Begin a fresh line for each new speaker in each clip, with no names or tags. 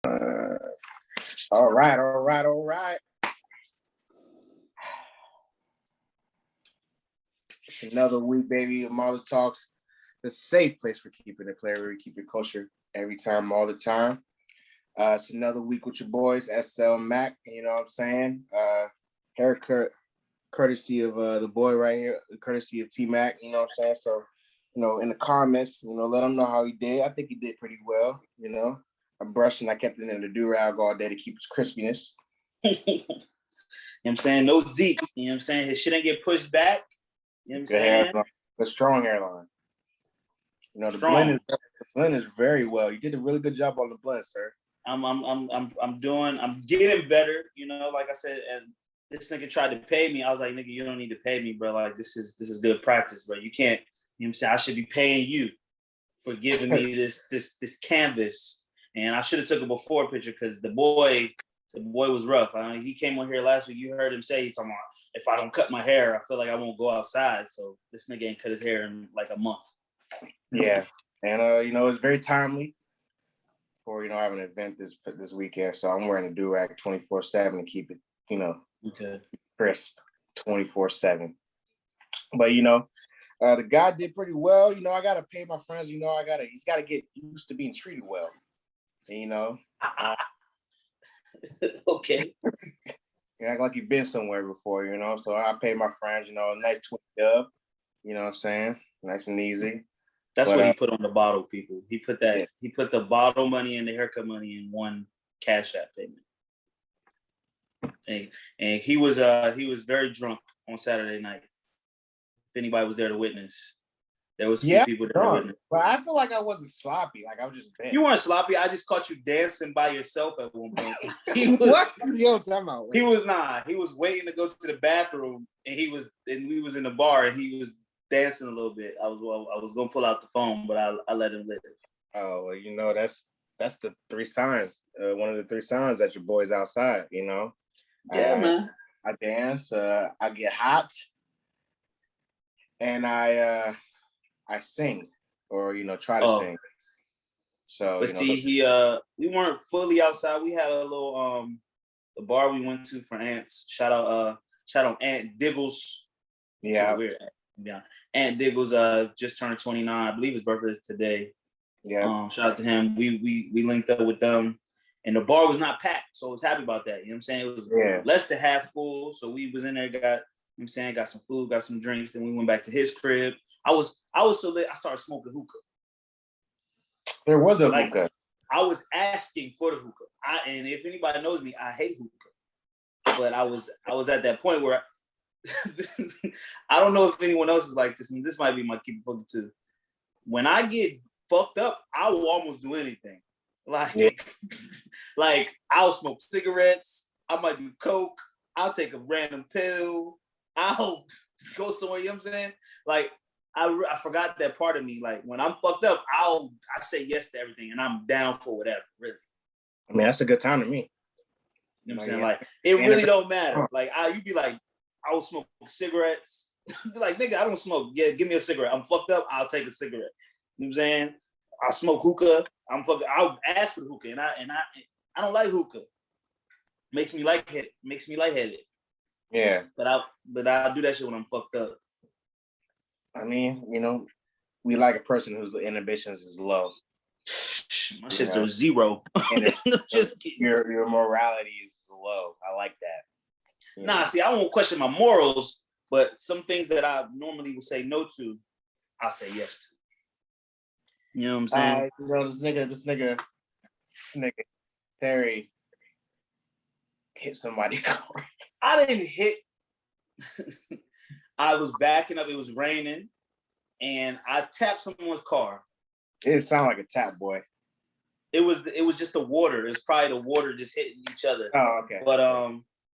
All right. It's another week, baby, of Marla Talks, the safe place for keeping it clear, where we keep it kosher every time, all the time. It's another week with your boys, SL Mac, you know what I'm saying? Haircut courtesy of the boy right here, courtesy of T Mac, you know what I'm saying? So, in the comments, let him know how he did. I think he did pretty well, I brushed and I kept it in the do-rag all day to keep his crispiness.
You know what I'm saying? No Zeke. You know what I'm saying? His shit ain't get pushed back. You know what I'm saying?
Hairline, a strong hairline. The blend is very well. You did a really good job on the blend, sir.
I'm getting better, like I said, and this nigga tried to pay me. I was like, nigga, you don't need to pay me, bro. Like this is good practice, bro. You can't, you know what I'm saying? I should be paying you for giving me this canvas. And I should have took a before picture because the boy was rough. He came on here last week. You heard him say, he's talking about, if I don't cut my hair, I feel like I won't go outside. So this nigga ain't cut his hair in like a month.
Yeah. And, it's very timely for, I have an event this weekend. So I'm wearing a do-rag 24/7 to keep it,
okay, crisp
24/7. But, the guy did pretty well. I got to pay my friends. He's got to get used to being treated well. And,
okay.
You act like you've been somewhere before, So I pay my friends, a nice 20 dub, you know what I'm saying? Nice and easy.
That's what he put on the bottle, people. He put that. Yeah. He put the bottle money and the haircut money in one Cash App payment. And he was very drunk on Saturday night. If anybody was there to witness, there was few people there to witness.
But I feel like I wasn't sloppy. Like I was just bent.
You weren't sloppy. I just caught you dancing by yourself at one point.
He was
not. He was waiting to go to the bathroom, and we was in the bar, and he was dancing a little bit. I was gonna pull out the phone, but I let him live.
Oh, well, that's the three signs. One of the three signs that your boy's outside.
Yeah, man.
I dance. I get hot, and I sing, or try to sing. So,
but see, we weren't fully outside. We had a little the bar we went to for Ants. Shout out Aunt Diggles.
Yeah.
Weird. Yeah. Aunt Diggles just turned 29. I believe his birthday is today.
Yeah.
Shout out to him. We linked up with them, and the bar was not packed, so I was happy about that. You know what I'm saying? It was less than half full. So we was in there, got some food, got some drinks, then we went back to his crib. I was so lit, I started smoking hookah.
There was a hookah.
I was asking for the hookah. And if anybody knows me, I hate hookah. But I was at that point where I don't know if anyone else is like this, and this might be my keep it fucking too. When I get fucked up, I will almost do anything. Like I'll smoke cigarettes, I might do coke, I'll take a random pill, I'll go somewhere, you know what I'm saying? Like I forgot that part of me. Like when I'm fucked up, I say yes to everything, and I'm down for whatever. Really.
I mean, that's a good time to me.
You know what I'm saying? Like it really don't matter. Like you'd be like, I will smoke cigarettes. Like nigga, I don't smoke. Yeah, give me a cigarette. I'm fucked up. I'll take a cigarette. You know what I'm saying? I smoke hookah. I'll ask for the hookah, and I don't like hookah. Makes me lightheaded.
Yeah.
But I'll do that shit when I'm fucked up.
I mean, we like a person whose inhibitions is low.
My shits are zero.
Just your morality is low. I like that.
Nah, see, I won't question my morals, but some things that I normally would say no to, I'll say yes to. You know what I'm saying?
This nigga, Terry hit somebody's car.
I didn't hit. I was backing up. It was raining, and I tapped someone's car.
It didn't sound like a tap, boy.
It was just the water. It was probably the water just hitting each other.
Oh, okay.
But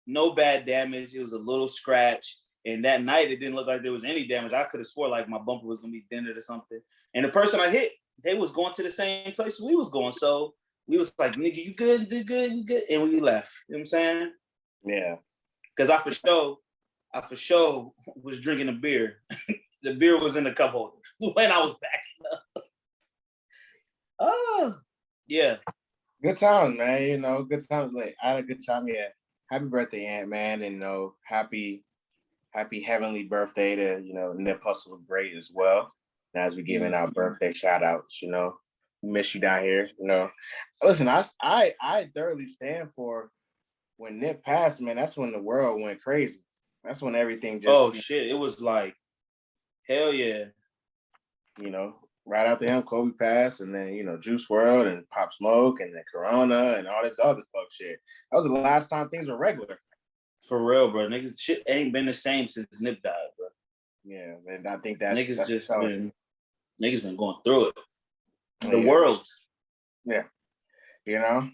no bad damage. It was a little scratch. And that night, it didn't look like there was any damage. I could have swore like my bumper was gonna be dented or something. And the person I hit, they was going to the same place we was going. So we was like, nigga, you good? You good? You good? And we left. You know what I'm saying?
Yeah.
Because I for sure was drinking a beer. The beer was in the cup holder when I was backing up. Oh, yeah.
Good time, man. You know, good time. Like I had a good time. Yeah. Happy birthday, Ant Man, and happy heavenly birthday to Nip Hustle Great as well. And as we giving out birthday shout outs, we miss you down here. Listen, I thoroughly stand for when Nip passed, man. That's when the world went crazy. That's when everything
Oh
just
shit! It was like hell yeah.
right after him, Kobe passed, and then Juice World and Pop Smoke and then Corona and all this other fuck shit. That was the last time things were regular.
For real, bro. Niggas shit ain't been the same since Nip died, bro.
Yeah, and I think
Niggas
that's
just
so.
been niggas been going through it. The
Yeah.
world.
Yeah, you know.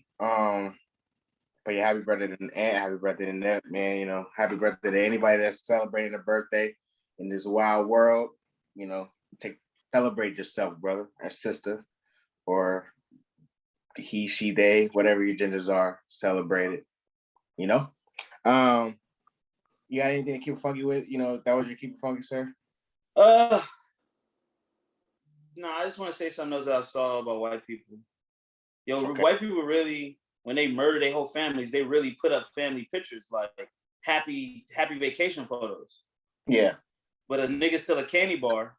But yeah, happy birthday to Ant, happy birthday to Nip, man. Happy birthday to anybody that's celebrating a birthday in this wild world. Celebrate yourself, brother or sister, or he, she, they, whatever your genders are, celebrate it. You know. You got anything to keep it funky with? That was your keep it funky, sir.
No, I just want to say something else that I saw about white people. Yo,
Okay.
white people really, when they murder their whole families, they really put up family pictures like happy vacation photos.
Yeah.
But a nigga still a candy bar.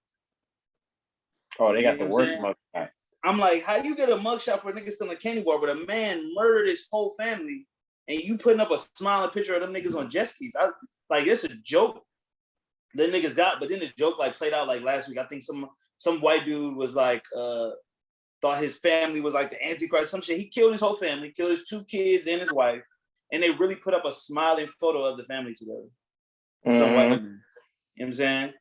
Oh, they got the worst mugshot.
I'm like, how you get a mugshot for a nigga still a candy bar, but a man murdered his whole family, and you putting up a smiling picture of them niggas on jet skis? It's a joke the niggas got, but then the joke like played out like last week. I think some white dude was like, thought his family was like the Antichrist, some shit. He killed his whole family, killed his 2 kids and his wife, and they really put up a smiling photo of the family together.
Mm-hmm.
Some white, you know what I'm saying?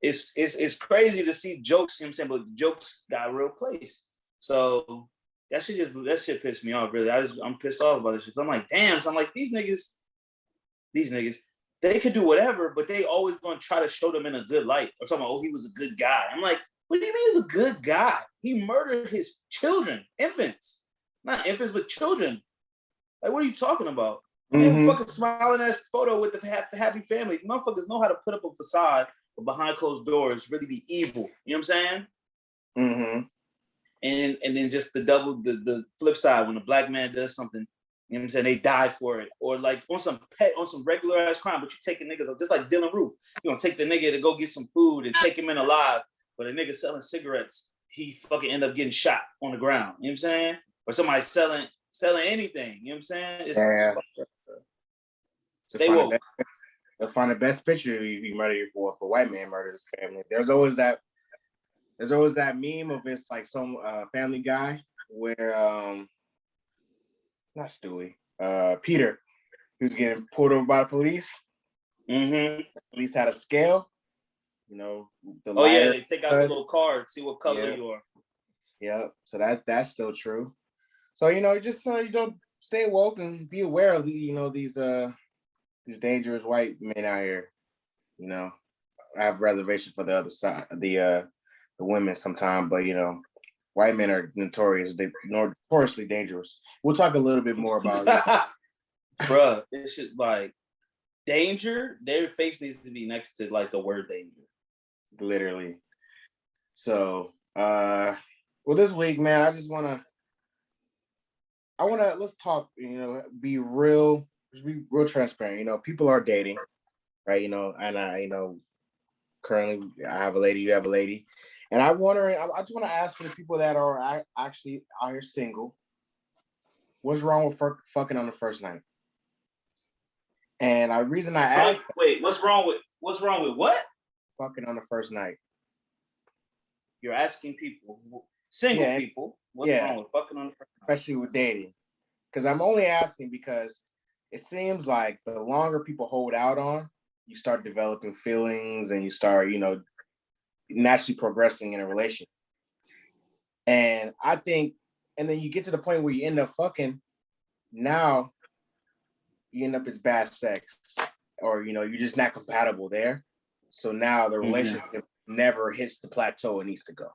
It's crazy to see jokes, you know what I'm saying, but jokes got a real place. So that shit pissed me off, really. I'm pissed off about this shit. I'm like, damn, so I'm like, these niggas, they could do whatever, but they always gonna try to show them in a good light. Or talking about, oh, he was a good guy. I'm like, what do you mean he's a good guy? He murdered his children, infants. Not infants, but children. Like, what are you talking about? And they have a fucking smiling ass photo with the happy family. Motherfuckers know how to put up a facade, but behind closed doors really be evil. You know what I'm saying?
Mm-hmm.
And then just the flip side, when a black man does something, you know what I'm saying, they die for it. Or like on some regular ass crime, but you taking niggas up, just like Dylan Roof. You gonna take the nigga to go get some food and take him in alive, but a nigga selling cigarettes, he fucking end up getting shot on the ground. You know what I'm saying? Or somebody selling anything. You know what I'm saying?
It's
stay woke.
They'll find the best picture you murder you for white man murders his family. There's always that meme of it's like some Family Guy where not Stewie, Peter, who's getting pulled over by the police.
Mm-hmm.
Police had a scale. The
lighter, they take out the little card, see what color you are.
Yeah, so that's still true. So just stay woke and be aware of these dangerous white men out here. I have reservations for the other side, the women sometimes, but white men are notoriously dangerous. We'll talk a little bit more about it.
Bruh, this shit like danger, their face needs to be next to like the word danger.
Literally. So this week, man, let's talk, be real transparent. People are dating, right? And I currently I have a lady, you have a lady. And I just want to ask for the people that are actually out here single, what's wrong with fucking on the first night? And the reason I asked,
wait, what's wrong with what?
Fucking on the first night.
You're asking people, single people, what's wrong with fucking on the first night?
Especially with dating. Because I'm only asking because it seems like the longer people hold out on, you start developing feelings and you start, naturally progressing in a relationship. And I think, and then you get to the point where you end up fucking, now you end up as bad sex, or you're just not compatible there. So now the relationship never hits the plateau it needs to go.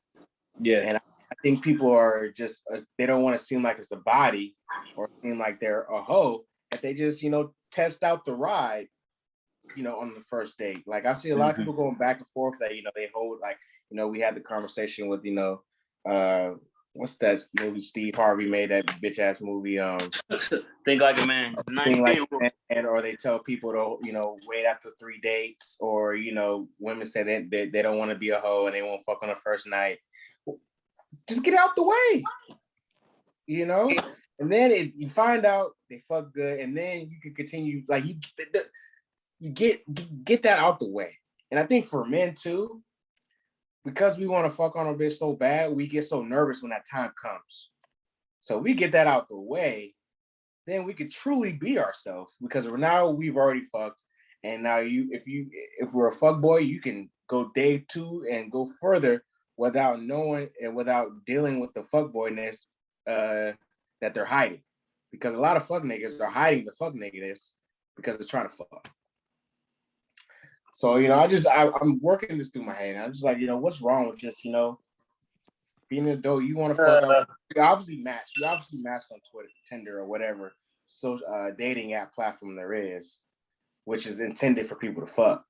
Yeah.
And I think people are just they don't want to seem like it's a body or seem like they're a hoe, that they just test out the ride on the first date. Like I see a lot of people going back and forth that they hold, like we had the conversation with what's that movie Steve Harvey made, that bitch ass movie?
Think Like a Man.
Think Like a Man, and or they tell people to wait after 3 dates, or women say they don't want to be a hoe and they won't fuck on the first night. Just get out the way, and then you find out they fuck good, and then you can continue, like you get that out the way. And I think for men too, because we want to fuck on a bitch so bad, we get so nervous when that time comes. So we get that out the way, then we could truly be ourselves, because now we've already fucked. And now if we're a fuck boy, you can go day 2 and go further without knowing and without dealing with the fuck boyness that they're hiding. Because a lot of fuck niggas are hiding the fuck nigginess because they're trying to fuck. So, I'm working this through my head. I'm just like, what's wrong with just, being an adult? You want to fuck up. You obviously match on Twitter, Tinder, or whatever dating app platform there is, which is intended for people to fuck.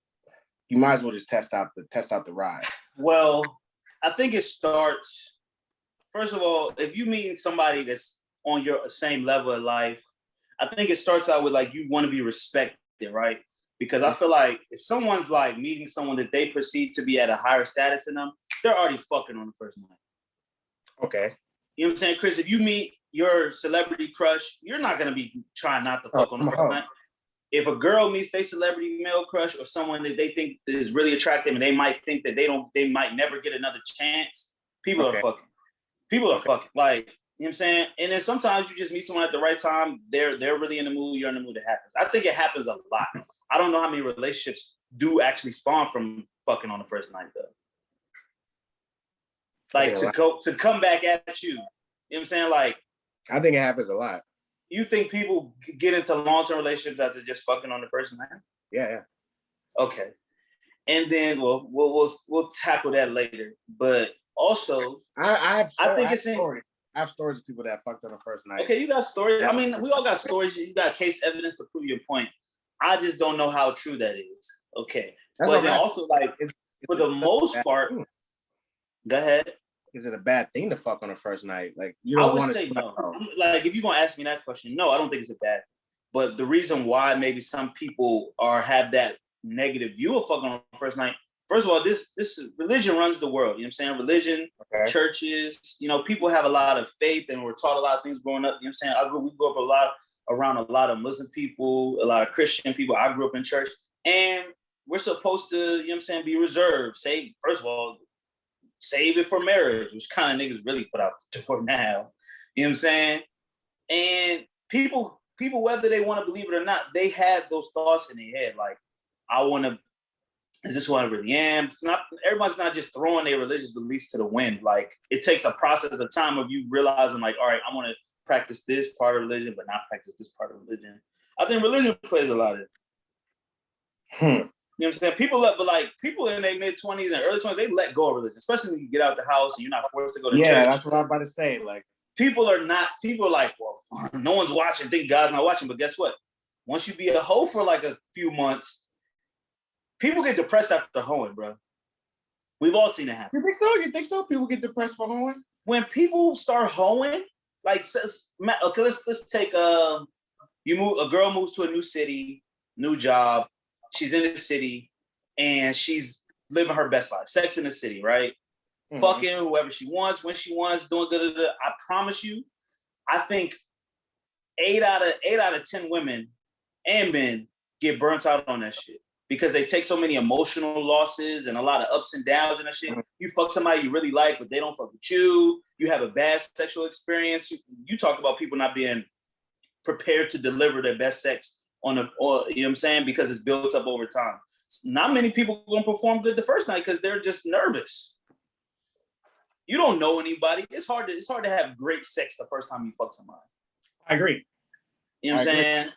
You might as well just test out the ride.
Well, I think it starts, first of all, if you meet somebody that's on your same level of life, I think it starts out with like, you want to be respected, right? Because I feel like if someone's like meeting someone that they perceive to be at a higher status than them, they're already fucking on the first night.
Okay.
You know what I'm saying, Chris? If you meet your celebrity crush, you're not going to be trying not to fuck on the first night. If a girl meets their celebrity male crush or someone that they think is really attractive and they might think that they might never get another chance, people are fucking. People are fucking. Like, you know what I'm saying? And then sometimes you just meet someone at the right time. They're really in the mood. You're in the mood. It happens. I think it happens a lot. I don't know how many relationships do actually spawn from fucking on the first night, though. Like, to come back at you. You know what I'm saying? Like,
I think it happens a lot.
You think people get into long-term relationships after just fucking on the first night?
Yeah.
Okay. And then we'll tackle that later. But also,
I have stories of people that fucked on the first night.
Okay, you got stories. I mean, we all got stories. You got case evidence to prove your point. I just don't know how true that is. Okay. But then also, like, for the most part, go ahead.
Is it a bad thing to fuck on the first night? Like, you
don't want to say no. Like, if you're gonna ask me that question, no, I don't think it's a bad. But the reason why maybe some people have that negative view of fucking on the first night. First of all, this religion runs the world. You know what I'm saying? Religion, churches. People have a lot of faith, and we're taught a lot of things growing up. You know what I'm saying? We grew up around a lot of Muslim people, a lot of Christian people. I grew up in church, and we're supposed to, you know what I'm saying, be reserved. First of all, save it for marriage, which kind of niggas really put out the door now. You know what I'm saying? And people, whether they want to believe it or not, they have those thoughts in their head. Like, is this who I really am? Everybody's not just throwing their religious beliefs to the wind. Like, it takes a process of time of you realizing, like, all right, I want to practice this part of religion, but not practice this part of religion. I think religion plays a lot of it. You know what I'm saying? People in their mid-20s and early 20s, they let go of religion, especially when you get out the house and you're not forced to go to church.
Yeah, that's what I'm about to say. Like,
people are like, well, no one's watching, think God's not watching. But guess what? Once you be a hoe for like a few months, people get depressed after hoeing, bro. We've all seen it happen.
You think so? People get depressed for hoeing?
When people start hoeing, like, okay, let's take a girl moves to a new city, new job. She's in the city and she's living her best life. Sex in the city, right? Mm-hmm. Fucking whoever she wants, when she wants, doing good. I promise you, I think 8 out of 10 women and men get burnt out on that shit because they take so many emotional losses and a lot of ups and downs and that shit. Mm-hmm. You fuck somebody you really like, but they don't fuck with you. You have a bad sexual experience. You talk about people not being prepared to deliver their best sex you know what I'm saying? Because it's built up over time. Not many people are gonna perform good the first night because they're just nervous. You don't know anybody. It's hard to have great sex the first time you fuck somebody.
I agree.
You know what I'm saying?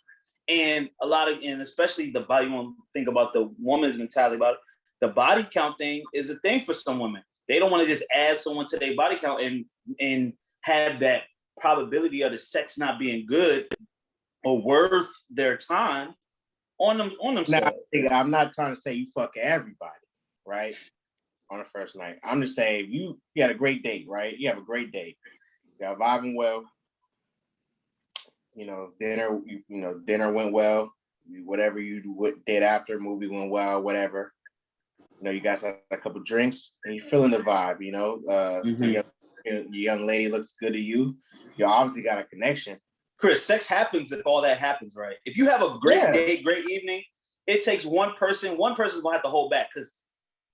And and especially the body, you want to think about the woman's mentality about it. The body count thing is a thing for some women. They don't want to just add someone to their body count and have that probability of the sex not being good or worth their time on themselves.
Now, I'm not trying to say you fuck everybody, right? On the first night. I'm just saying you had a great date, right? You have a great date. Y'all vibing well. Dinner went well. Whatever you did after, movie went well, whatever. You guys had a couple drinks and you're feeling the vibe, your young lady looks good to you. You obviously got a connection.
Chris, sex happens if all that happens, right? If you have a great day, great evening, it takes one person's gonna have to hold back because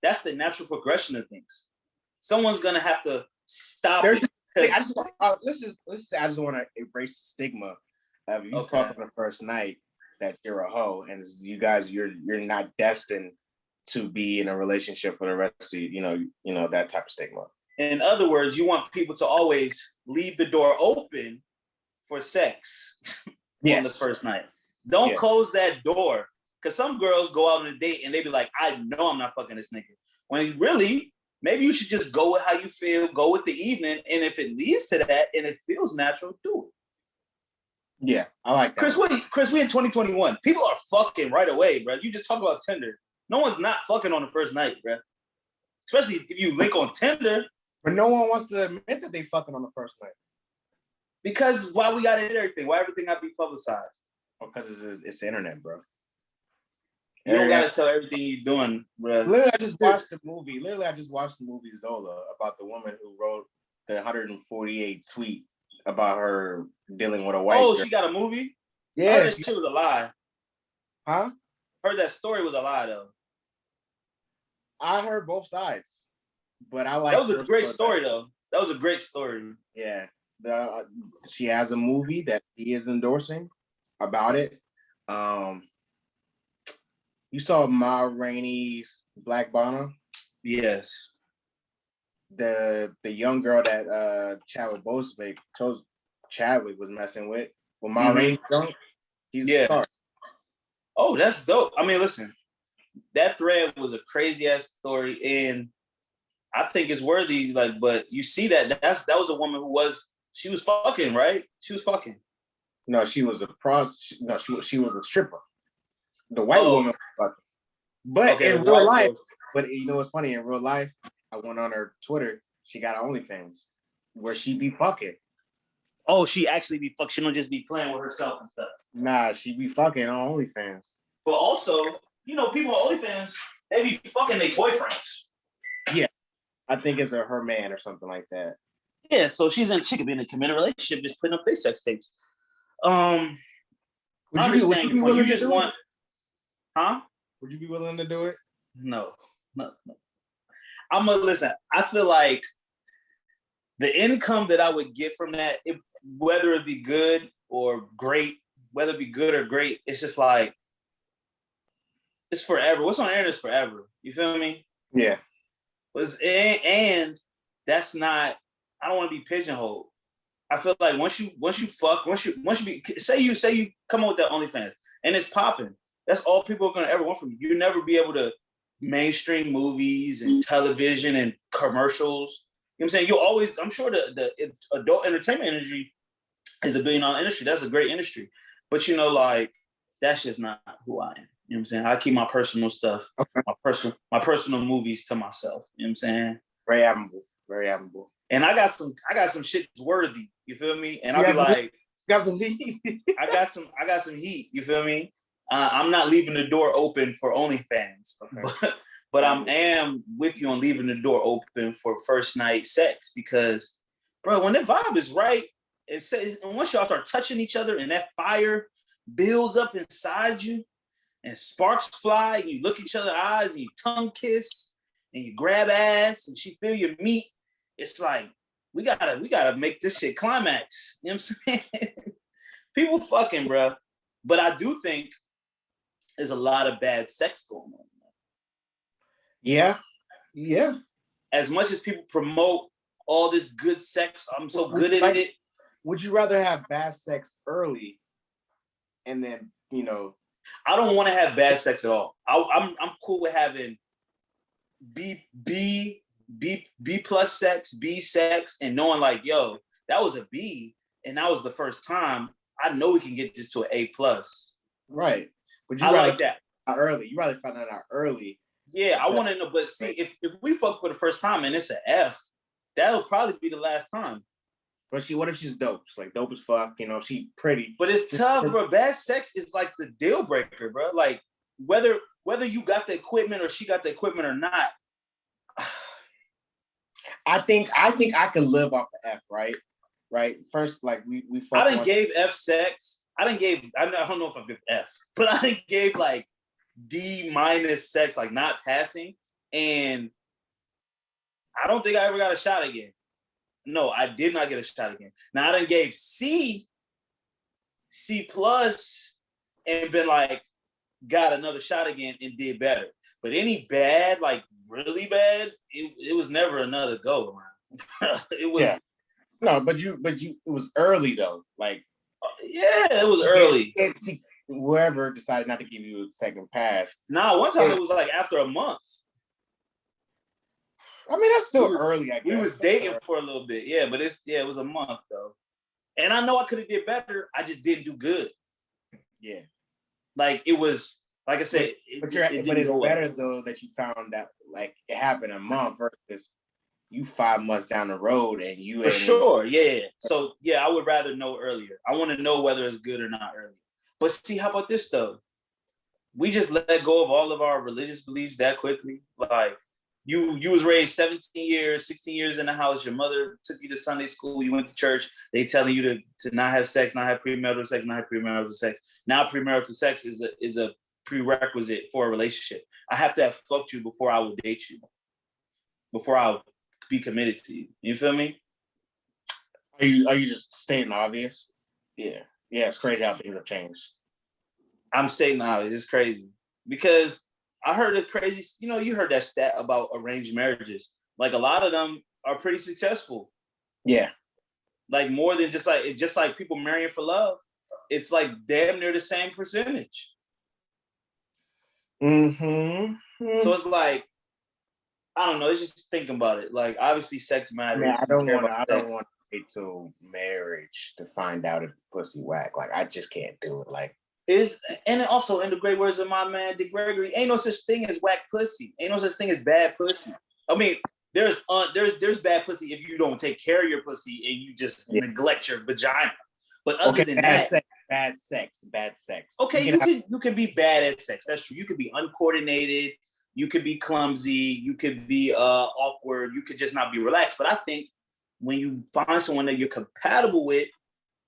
that's the natural progression of things. Someone's gonna have to stop it.
I just want to embrace the stigma of you fuck on the first night that you're a hoe, and you're not destined to be in a relationship for the rest of that type of stigma.
In other words, you want people to always leave the door open for sex on the first night. Don't close that door. Because some girls go out on a date and they be like, I know I'm not fucking this nigga. When really, maybe you should just go with how you feel, go with the evening. And if it leads to that and it feels natural, do it.
Yeah, I like that.
Chris, we in 2021. People are fucking right away, bro. You just talk about Tinder. No one's not fucking on the first night, bro. Especially if you link on Tinder.
But no one wants to admit that they fucking on the first night.
Because why we gotta hit everything? Why everything gotta be publicized?
Because it's the internet, bro.
You don't gotta tell everything you're doing, bro.
Literally, I just watched the movie Zola about the woman who wrote the 148 tweet about her dealing with a white girl.
She got a movie?
Yeah.
I heard that shit was a lie.
Huh?
Heard that story was a lie, though.
I heard both sides, but I like.
That was a great story, though. That was a great story.
Yeah. She has a movie that he is endorsing about it. You saw Ma Rainey's Black Bottom?
Yes.
The young girl that Chadwick was messing with. When Ma Rainey's drunk, he's a star.
Oh, that's dope. I mean, listen, that thread was a crazy ass story, and I think it's worthy. But you see that was a woman she was fucking, right? She was fucking.
No, she was a she was a stripper. The white woman was fucking. But in real life, you know what's funny? In real life, I went on her Twitter. She got OnlyFans where she be fucking.
Oh, she actually be fucking. She don't just be playing with herself and stuff.
Nah, she be fucking on OnlyFans.
But also, people on OnlyFans, they be fucking their boyfriends.
Yeah. I think it's her man or something like that.
Yeah, so she could be in a committed relationship, just putting up their sex tapes. Would you just want? Huh?
Would you be willing to do it?
No. Listen. I feel like the income that I would get from that, whether it be good or great, it's just like it's forever. What's on air is forever. You feel me?
Yeah.
And that's not. I don't want to be pigeonholed. I feel like once you say you come up with that OnlyFans and it's popping, that's all people are gonna ever want from you. You'll never be able to mainstream movies and television and commercials. You know what I'm saying? You'll always, I'm sure the adult entertainment industry is $1 billion industry. That's a great industry. But that's just not who I am. You know what I'm saying? I keep my personal stuff, my personal movies to myself. You know what I'm saying?
Very admirable. Very admirable.
And I got some shit that's worthy. You feel me? And I'll be like,
got some heat.
I got some heat. You feel me? I'm not leaving the door open for OnlyFans, but I am with you on leaving the door open for first night sex because, bro, when the vibe is right, and once y'all start touching each other and that fire builds up inside you and sparks fly and you look each other's eyes and you tongue kiss and you grab ass and she feel your meat, it's like we gotta make this shit climax. You know what I'm saying? People fucking, bro. But I do think there's a lot of bad sex going on.
Yeah.
As much as people promote all this good sex, I'm so good at it.
Would you rather have bad sex early and then,
I don't want to have bad sex at all. I'm cool with having B plus sex, B sex, and knowing yo, that was a B, and that was the first time. I know we can get this to an A plus.
Right. But
I like that.
Early. You rather find that out early.
Yeah, I want to know. But see, if we fuck for the first time and it's an F, that'll probably be the last time.
But what if she's dope? She's like dope as fuck, you know, she pretty.
But it's tough, bro. Bad sex is like the deal breaker, bro. Like whether you got the equipment or she got the equipment or not.
I think I could live off the F, right? Right. First, like we
I done gave F sex. I don't know if I give F, but I done gave like D- sex, like not passing. And I don't think I ever got a shot again. No, I did not get a shot again. Now I done gave C plus, and been like, got another shot again and did better. But any bad, like really bad, it was never another go around. It was.
Yeah. No, but it was early though. Like,
yeah, it was early.
Whoever decided not to give you a second pass.
Nah, one time it was like after a month.
I mean, that's still early, I guess.
We was dating for a little bit, yeah, but it was a month though. And I know I could have did better. I just didn't do good.
Yeah.
Like it was, like I said,
but it's better though that you found that like it happened a month versus you 5 months down the road and you
for sure, yeah. So yeah, I would rather know earlier. I want to know whether it's good or not earlier. But see, how about this though? We just let go of all of our religious beliefs that quickly. Like you was raised 17 years, 16 years in the house. Your mother took you to Sunday school. You went to church. They telling you to not have sex, not have premarital sex, not have premarital sex. Now premarital sex is a prerequisite for a relationship. I have to have fucked you before I would date you, before I would be committed to you. You feel me?
Are you just stating obvious? Yeah. Yeah, it's crazy how things have changed.
I'm stating obvious. It's crazy. Because I heard a crazy, you heard that stat about arranged marriages. Like a lot of them are pretty successful.
Yeah.
Like more than just like people marrying for love. It's like damn near the same percentage.
Mm-hmm.
So it's like, I don't know. It's just thinking about it. Like obviously sex matters.
Yeah, I don't want to wait till marriage to find out if the pussy whack. Like I just can't do it. Like
and also in the great words of my man Dick Gregory, ain't no such thing as whack pussy. Ain't no such thing as bad pussy. I mean, there's bad pussy if you don't take care of your pussy and you just neglect your vagina. But other than that,
bad sex.
Okay, you can be bad at sex. That's true. You could be uncoordinated. You could be clumsy. You could be awkward. You could just not be relaxed. But I think when you find someone that you're compatible with,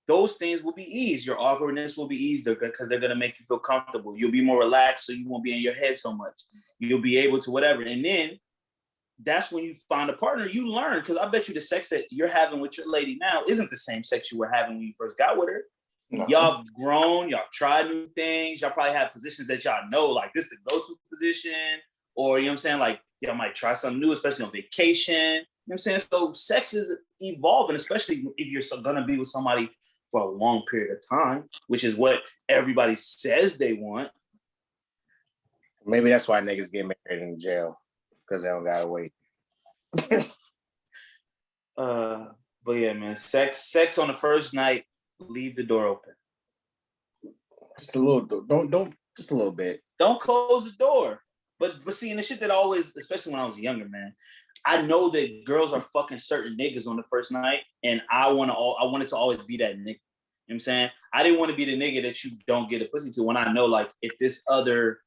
those things will be eased. Your awkwardness will be eased because they're going to make you feel comfortable. You'll be more relaxed, so you won't be in your head so much. You'll be able to whatever. And then that's when you find a partner, you learn. Because I bet you the sex that you're having with your lady now isn't the same sex you were having when you first got with her. No. Y'all grown, y'all tried new things. Y'all probably have positions that y'all know, like this is the go-to position. Or, you know what I'm saying? Like, y'all might try something new, especially on vacation. You know what I'm saying? So sex is evolving, especially if you're going to be with somebody for a long period of time, which is what everybody says they want.
Maybe that's why niggas get married in jail, because they don't gotta wait.
But yeah, man, sex on the first night, leave the door open.
Just a little, don't just a little bit.
Don't close the door. But see, and the shit that always, especially when I was younger, man, I know that girls are fucking certain niggas on the first night, and I wanted to always be that nigga. You know what I'm saying? I didn't want to be the nigga that you don't get a pussy to when I know, like, if this other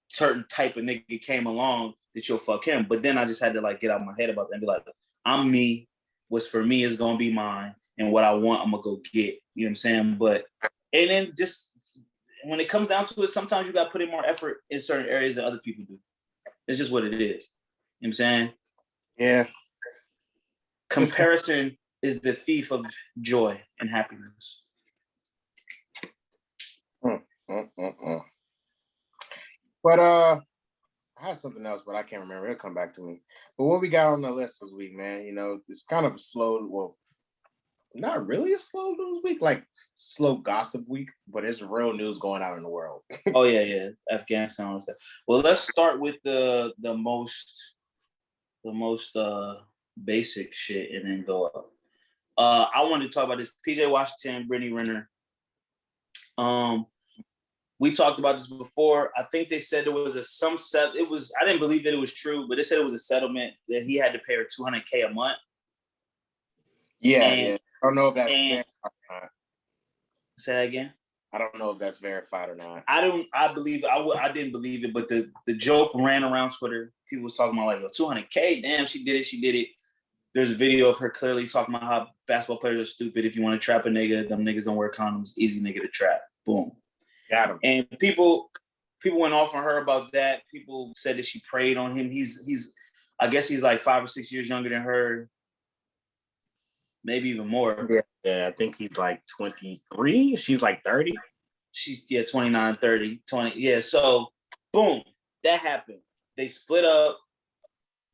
certain type of nigga came along, that you'll fuck him. But then I just had to, like, get out of my head about that and be like, I'm me. What's for me is going to be mine. And what I want, I'm going to go get. You know what I'm saying? But, and then just, when it comes down to it, sometimes you got to put in more effort in certain areas than other people do. It's just what it is. You know what I'm saying?
Yeah.
Comparison is the thief of joy and happiness.
But I had something else, but I can't remember. It'll come back to me. But what we got on the list this week, man, you know, it's kind of a slow, well, not really a slow news week, like slow gossip week, but it's real news going out in the world.
Oh yeah, Afghanistan and stuff. Well, let's start with the most basic shit and then go up. I wanted to talk about this. PJ Washington, Brittany Renner. We talked about this before. I think they said there was I didn't believe that it was true, but they said it was a settlement that he had to pay her $200K a month.
Yeah. I don't know if that's
And
verified or not.
say that again.
I don't know if that's verified or not.
I didn't believe it, but the joke ran around Twitter. People was talking about like, 200K, damn, she did it. There's a video of her clearly talking about how basketball players are stupid. If you want to trap a nigga, them niggas don't wear condoms. Easy nigga to trap. Boom.
Got him.
And people went off on her about that. People said that she preyed on him. He's I guess he's like 5 or 6 years younger than her. Maybe even more.
Yeah, I think he's like 23. She's like 30.
She's 29, 30, 20. Yeah, so boom, that happened. They split up.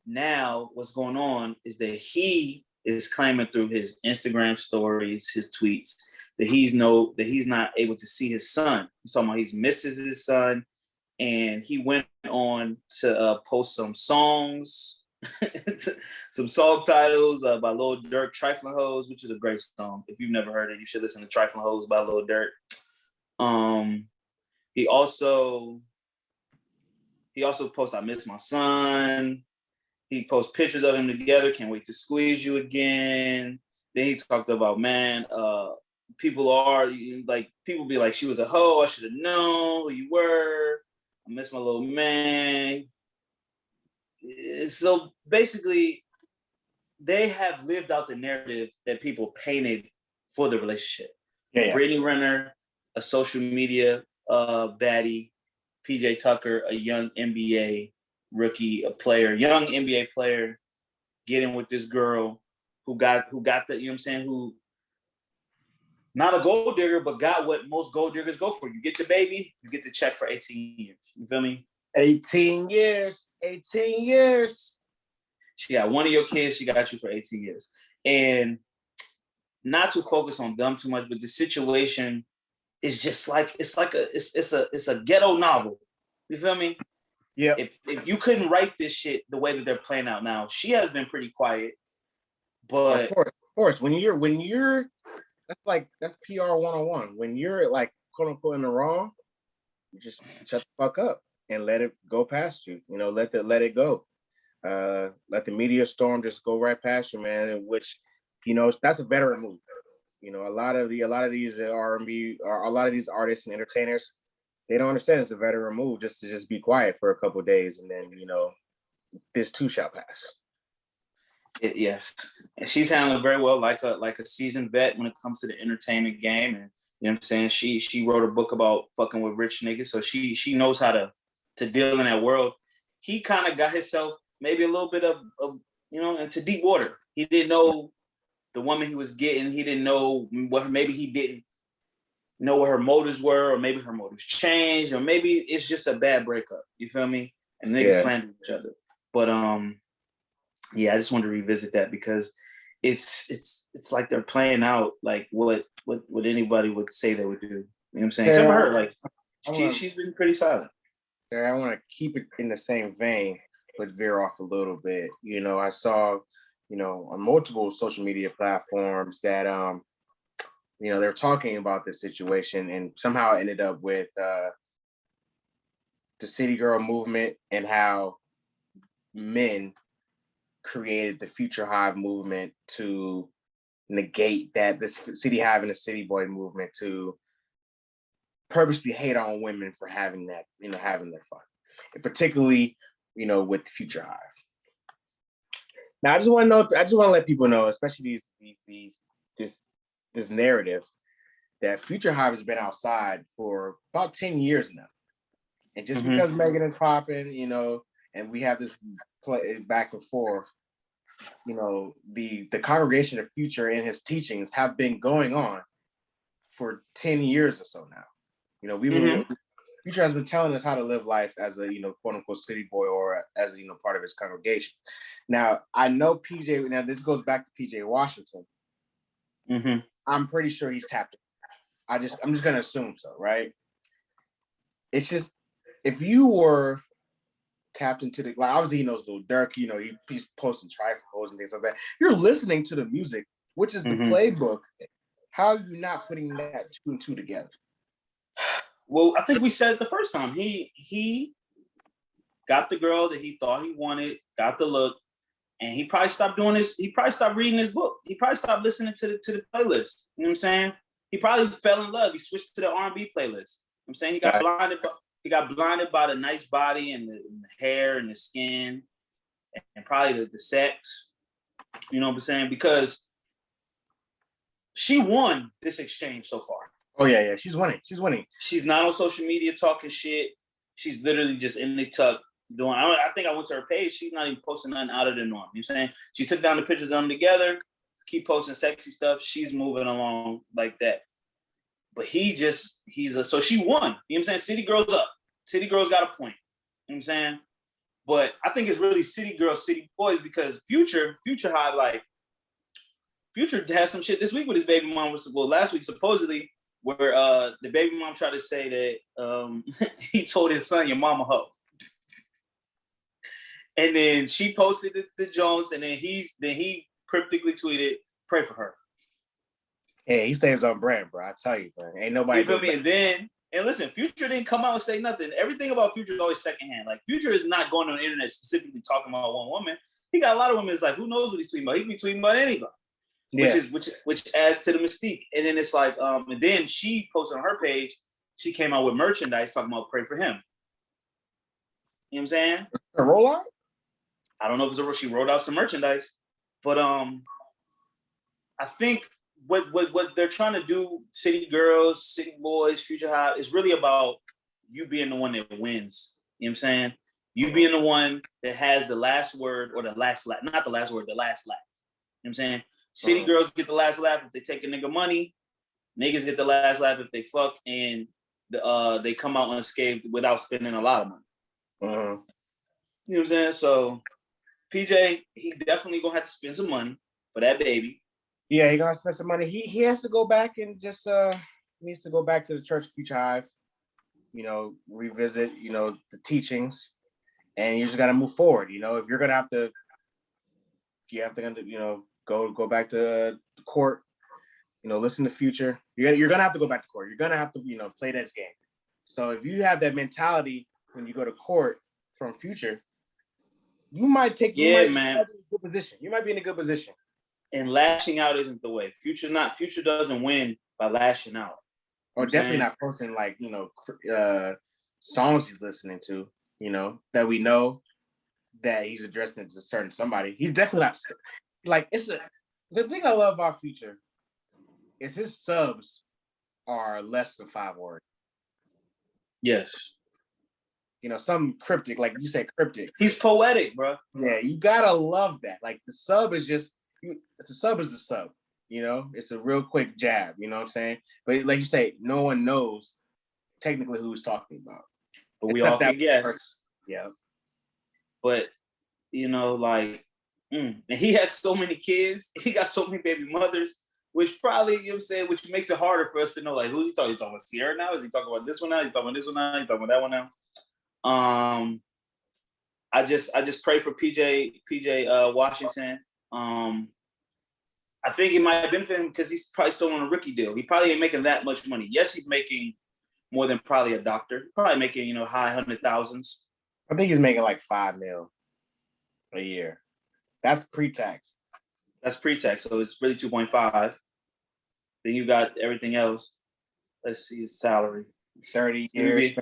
Now what's going on is that he is claiming through his Instagram stories, his tweets, that he's not able to see his son. He's talking about he misses his son, and he went on to post some songs, some song titles by Lil Durk, "Trifling Hoes," which is a great song. If you've never heard it, you should listen to "Trifling Hoes" by Lil Durk. He also posts, "I miss my son." He posts pictures of him together. "Can't wait to squeeze you again." Then he talked about, man, people be like, "She was a hoe. I should have known who you were. I miss my little man." So basically, they have lived out the narrative that people painted for the relationship.
Yeah.
Brittany Renner, a social media baddie. PJ Tucker, a young NBA rookie, young NBA player, getting with this girl who got the, you know what I'm saying, who not a gold digger, but got what most gold diggers go for. You get the baby, you get the check for 18 years. You feel me?
18 years. 18 years.
She got one of your kids, she got you for 18 years. And not to focus on them too much, but the situation is just like it's a ghetto novel. You feel me?
Yeah.
If you couldn't write this shit the way that they're playing out now, she has been pretty quiet. But
of course, when you're that's PR 101. When you're like quote unquote in the wrong, you just shut the fuck up and let it go past you. You know, let it go. Let the media storm just go right past you, man. In which, you know, that's a veteran move. You know, a lot of these R&B or a lot of these artists and entertainers, they don't understand it's a veteran move just to be quiet for a couple of days, and then, you know, this too shall pass.
Yes, and she's handling very well, like a seasoned vet when it comes to the entertainment game. And you know what I'm saying, she wrote a book about fucking with rich niggas, so she knows how to deal in that world. He kind of got himself maybe a little bit of you know, into deep water. He didn't know the woman he was getting. He didn't know maybe he didn't know what her motives were, or maybe her motives changed, or maybe it's just a bad breakup. You feel me? And niggas slander each other. But yeah, I just wanted to revisit that because it's like they're playing out like what anybody would say they would do. You know what I'm saying? Except for her, like she's been pretty silent.
I want to keep it in the same vein, but veer off a little bit. You know, I saw, you know, on multiple social media platforms that you know, they're talking about this situation, and somehow ended up with the City Girl movement and how men created the Future Hive movement to negate that, this City Hive and the City Boy movement to purposely hate on women for having that, you know, having their fun, and particularly, you know, with the Future Hive. Now, I just want to let people know, especially this narrative, that Future Hive has been outside for about 10 years now. And just because Megan is popping, you know, and we have this play back and forth, you know, the congregation of Future and his teachings have been going on for 10 years or so now. You know, Future has been telling us how to live life as a, you know, quote unquote city boy, or as a, you know, part of his congregation. Now, I know PJ, now this goes back to PJ Washington. I'm pretty sure he's tapped in. I'm just gonna assume so, right? It's just, if you were tapped into the, like, obviously he knows Lil Durk, you know, he's posting trifles and things like that. You're listening to the music, which is the playbook. How are you not putting that 2 and 2 together?
Well, I think we said it the first time. He got the girl that he thought he wanted, got the look, And he probably stopped doing this. He probably stopped reading his book. He probably stopped listening to the playlist. You know what I'm saying? He probably fell in love. He switched to the R&B playlist. You know what I'm saying? He got blinded by the nice body and the hair and the skin and probably the sex. You know what I'm saying? Because she won this exchange so far.
Oh yeah. She's winning.
She's not on social media talking shit. She's literally just in the tuck doing. I think I went to her page. She's not even posting nothing out of the norm. You know what I'm saying? She took down the pictures of them together, keep posting sexy stuff. She's moving along like that. But so she won. You know what I'm saying? City Girls up. City Girls got a point. You know what I'm saying? But I think it's really City Girls, City Boys, because Future had like, Future had some shit this week with his baby mom. Well, last week supposedly, where the baby mom tried to say that he told his son, "Your mama hoe," and then she posted it to Jones, and then he cryptically tweeted, "Pray for her."
Yeah, he stays on brand, bro. I tell you, bro. Ain't nobody.
You feel me? And listen, Future didn't come out and say nothing. Everything about Future is always secondhand. Like, Future is not going on the internet specifically talking about one woman. He got a lot of women. It's like, who knows what he's tweeting about? He can be tweeting about anybody. Yeah. Which adds to the mystique. And then it's like, and then she posted on her page, she came out with merchandise talking about pray for him. You know what I'm saying?
A rollout?
I don't know if she rolled out some merchandise, but I think what they're trying to do, City Girls, City Boys, Future High, is really about you being the one that wins. You know what I'm saying? You being the one that has the last word or the last laugh, not the last word, the last laugh. You know what I'm saying? City Girls get the last laugh if they take a nigga money. Niggas get the last laugh if they fuck and they come out unscathed without spending a lot of money. You know what I'm saying? So PJ, he definitely gonna have to spend some money for that baby.
Yeah, he gonna spend some money. He has to go back and just needs to go back to the Church of Future Hive, revisit, the teachings, and you just gotta move forward. If you're gonna have to, go back to the court, listen to Future. You're gonna have to go back to court. You're gonna have to, play this game. So if you have that mentality when you go to court from Future, you might be in a good position. You might be in a good position.
And lashing out isn't the way. Future doesn't win by lashing out.
Or definitely not posting like, songs he's listening to, that we know that he's addressing it to certain somebody. He's definitely not like the thing I love about Future is his subs are less than 5 words.
Yes.
Some cryptic, like you said, cryptic.
He's poetic, bro.
Yeah, you gotta love that. Like the sub is just the sub is the sub. It's a real quick jab. You know what I'm saying? But like you say, no one knows technically who he's talking about.
But we all can guess.
Yeah.
But and he has so many kids. He got so many baby mothers, which probably, which makes it harder for us to know, like, who's he talking? He's talking about Sierra now? Is he talking about this one now? He's talking about this one now? He's talking about that one now? I just pray for PJ Washington. I think it might benefit him because he's probably still on a rookie deal. He probably ain't making that much money. Yes, he's making more than probably a doctor. Probably making, high 100,000s.
I think he's making like $5 million a year. That's pre-tax.
So it's really 2.5. Then you got everything else. Let's see his salary.
30 years.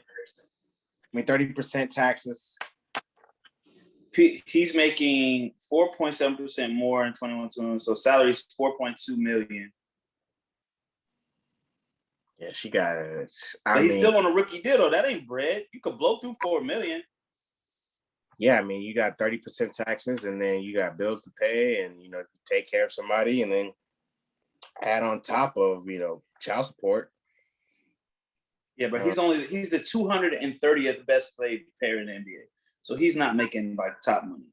30% taxes.
He's making 4.7% more in 21-22, so salary is $4.2 million.
Yeah, she got it.
He's still on a rookie deal though. That ain't bread. You could blow through $4 million.
Yeah, you got 30% taxes, and then you got bills to pay, and you take care of somebody, and then add on top of child support.
Yeah, but he's the 230th best paid player in the NBA. So he's not making like top money.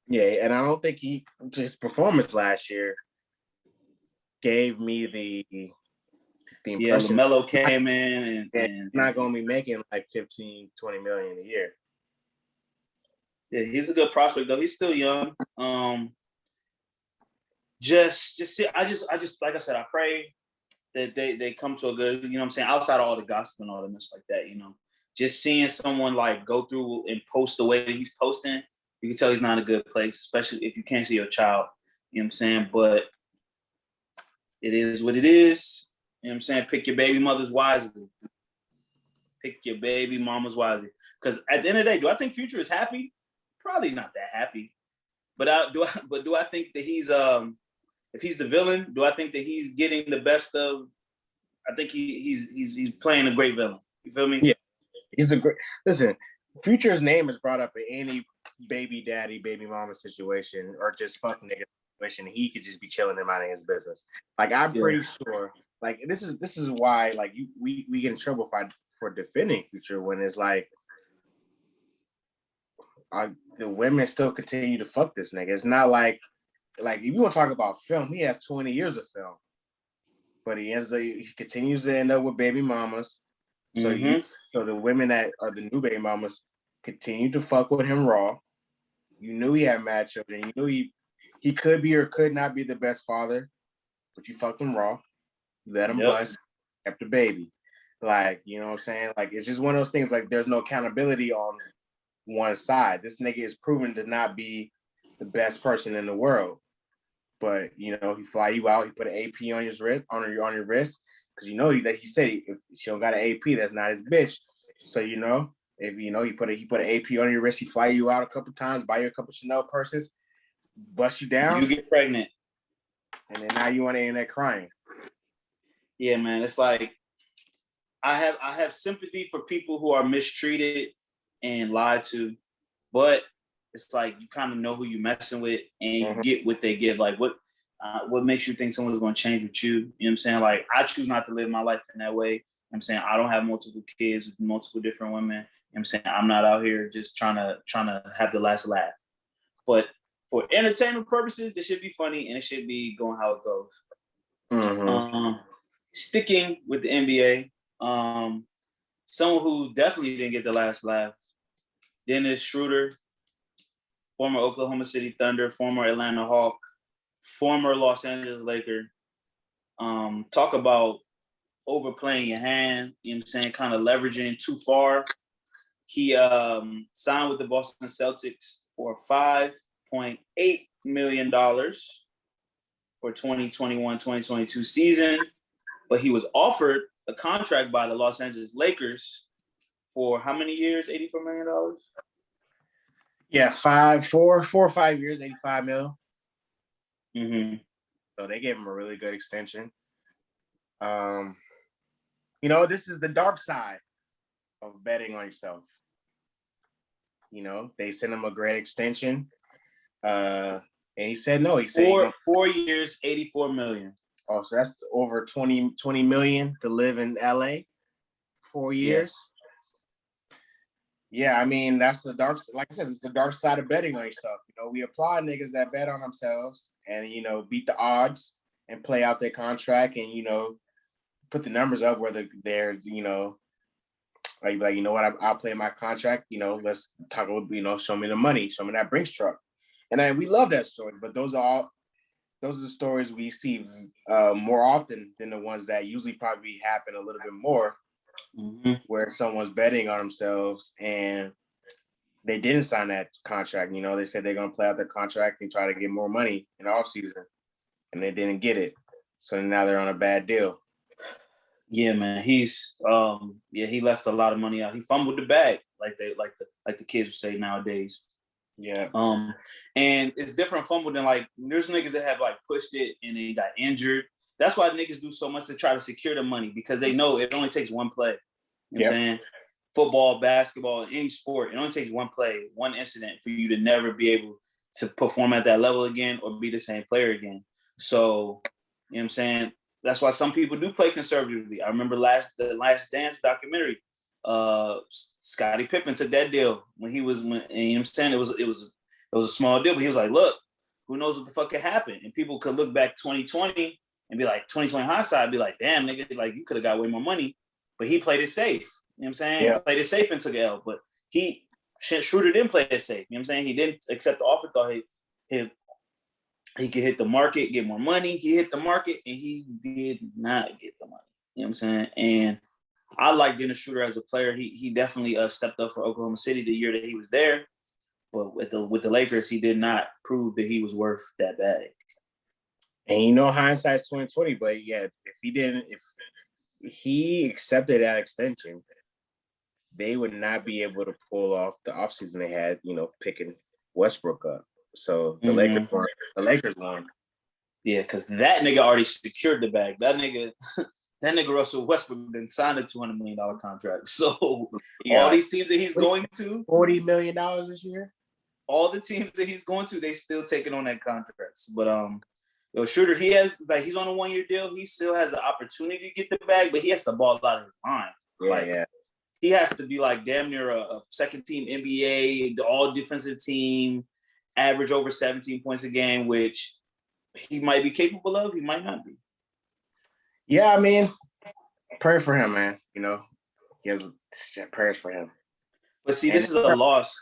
Yeah, and I don't think his performance last year gave me the impression.
Yeah, LaMelo came in and
he's not going to be making like 15, 20 million a year.
Yeah, he's a good prospect though. He's still young. Just I just like I said, I pray that they come to a good, what I'm saying, outside of all the gossip and all the mess like that, just seeing someone like go through and post the way that he's posting You can tell he's not in a good place, especially if you can't see your child. You know what I'm saying? But it is what it is. You know what I'm saying? Pick your baby mothers wisely. Pick your baby mamas wisely. Because at the end of the day, do I think Future is happy? Probably not that happy. But do I think that he's if he's the villain, do I think that he's getting the best of? I think he's playing a great villain. You feel me?
Yeah, he's a great. Listen, Future's name is brought up in any baby daddy, baby mama situation, or just fuck nigga situation. He could just be chilling and minding his business. Like I'm pretty sure. Like this is why like we get in trouble for defending Future when it's like the women still continue to fuck this nigga. It's not like if you want to talk about film, he has 20 years of film, but he continues to end up with baby mamas. So so the women that are the new baby mamas continue to fuck with him raw. You knew he had mad children. You knew he could be or could not be the best father, but you fucked him raw. You let him bust, kept the baby. Like, you know what I'm saying? Like, it's just one of those things, like, there's no accountability on one side. This nigga is proven to not be the best person in the world. But, you know, he fly you out, he put an AP on his wrist, on your wrist, because you know that he said if she don't got an AP, that's not his bitch. So, you know, if you know he put an AP on your wrist, he fly you out a couple times, buy you a couple Chanel purses, bust you down.
You get pregnant.
And then now you want to end that crying.
Yeah, man. It's like I have sympathy for people who are mistreated and lied to, but it's like you kind of know who you're messing with and you get what they give. Like what makes you think someone's going to change with you? You know what I'm saying? Like I choose not to live my life in that way. You know what I'm saying? I don't have multiple kids with multiple different women. You know what I'm saying? I'm not out here just trying to have the last laugh. But for entertainment purposes, this should be funny and it should be going how it goes. Sticking with the NBA, someone who definitely didn't get the last laugh, Dennis Schroeder, former Oklahoma City Thunder, former Atlanta Hawk, former Los Angeles Laker. Talk about overplaying your hand, you know what I'm saying, kind of leveraging too far. He signed with the Boston Celtics for $5.8 million for 2021-2022 season, but he was offered a contract by the Los Angeles Lakers for how many years? $84 million?
Yeah, 4 or 5 years, 85 mil. So they gave him a really good extension. You know, this is the dark side of betting on yourself. You know, they sent him a great extension. And he said no. He said
4 years, 84 million.
Oh, so that's over 20 million to live in LA. 4 years. Yeah, I mean, that's the dark, like I said, it's the dark side of betting on yourself. You know, we applaud niggas that bet on themselves and, you know, beat the odds and play out their contract and, you know, put the numbers up where they're, you know, like, you know what, I'll play my contract, you know, let's talk about, you know, show me the money, show me that Brinks truck. And we love that story, but those are the stories we see more often than the ones that usually probably happen a little bit more, where someone's betting on themselves and they didn't sign that contract. You know, they said they're going to play out their contract and try to get more money in the offseason, and they didn't get it. So now they're on a bad deal.
Yeah, man. He's he left a lot of money out. He fumbled the bag, like the kids would say nowadays.
Yeah.
And it's different fumble than like there's niggas that have like pushed it and they got injured. That's why niggas do so much to try to secure the money because they know it only takes one play. You know what I'm saying? Football, basketball, any sport, it only takes one play, one incident for you to never be able to perform at that level again or be the same player again. So, you know what I'm saying? That's why some people do play conservatively. I remember the Last Dance documentary. Scottie Pippen took that deal when you know what I'm saying? It was a small deal, but he was like, look, who knows what the fuck could happen? And people could look back 2020 and be like, 2020 hindsight, be like, damn, nigga, like you could have got way more money. But he played it safe. You know what I'm saying?
Yeah.
He played it safe and took an L. But Schroeder didn't play it safe. You know what I'm saying? He didn't accept the offer, thought he could hit the market, get more money. He hit the market and he did not get the money. You know what I'm saying? And I like Dennis Schroeder as a player. He definitely stepped up for Oklahoma City the year that he was there. But with the Lakers, he did not prove that he was worth that bag.
And you know, hindsight's 2020. But yeah, if he accepted that extension, they would not be able to pull off the offseason they had, picking Westbrook up. So the Lakers won.
Yeah, because that nigga already secured the bag. That nigga Russell Westbrook then signed a $200 million contract. So all these teams that he's going to,
$40 million this year.
All the teams that he's going to, they still taking on that contracts. But Shooter, he's on a 1-year deal. He still has an opportunity to get the bag, but he has to ball out of his mind. He has to be like damn near a second team NBA, all defensive team, average over 17 points a game, which he might be capable of. He might not be.
Yeah, I mean, pray for him, man. He has prayers for him.
But see, this is a loss.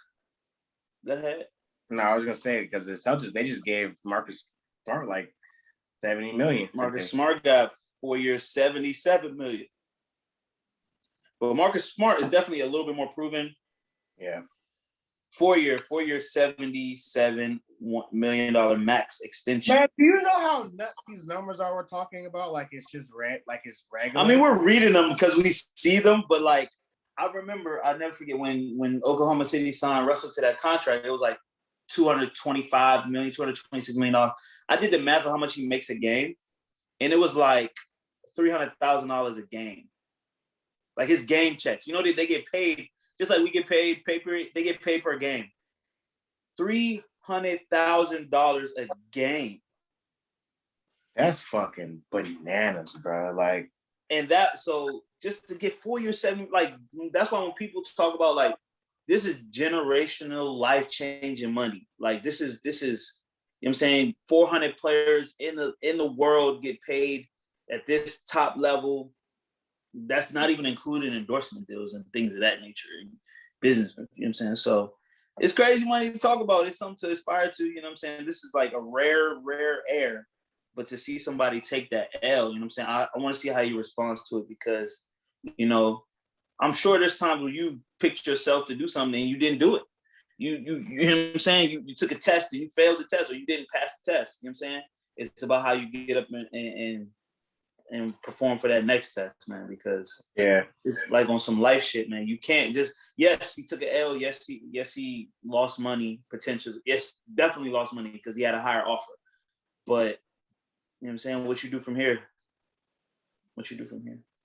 Go ahead.
No, I was gonna say because the Celtics, they just gave Marcus Smart like $70 million.
Marcus Smart got 4 years, $77 million. But Marcus Smart is definitely a little bit more proven.
Yeah.
4 year, $77 million max extension.
Man, do you know how nuts these numbers are we're talking about? Like it's just it's regular.
I mean, we're reading them because we see them, but like I remember, I'll never forget when Oklahoma City signed Russell to that contract, it was like $225 million, $226 million. I did the math of how much he makes a game, and it was like $300,000 a game. Like his game checks. They get paid just like we get paid paper. They get paid per game. $300,000 a game.
That's fucking bananas, bro. Like,
and so just to get 4 years, that's why when people talk about like this is generational, life changing money. Like this is you know what I'm saying, 400 players in the world get paid at this top level. That's not even including endorsement deals and things of that nature in business. You know what I'm saying? So it's crazy money to talk about. It's something to aspire to. You know what I'm saying? This is like a rare air. But to see somebody take that L, you know what I'm saying? I want to see how he responds to it because, I'm sure there's times where you picked yourself to do something and you didn't do it. You know what I'm saying? You took a test and you failed the test or you didn't pass the test. You know what I'm saying? It's about how you get up and perform for that next test, man, because it's like on some life shit, man. You can't just, yes, he took an L. Yes, he lost money potentially. Yes, definitely lost money because he had a higher offer. But, you know what I'm saying? What you do from here?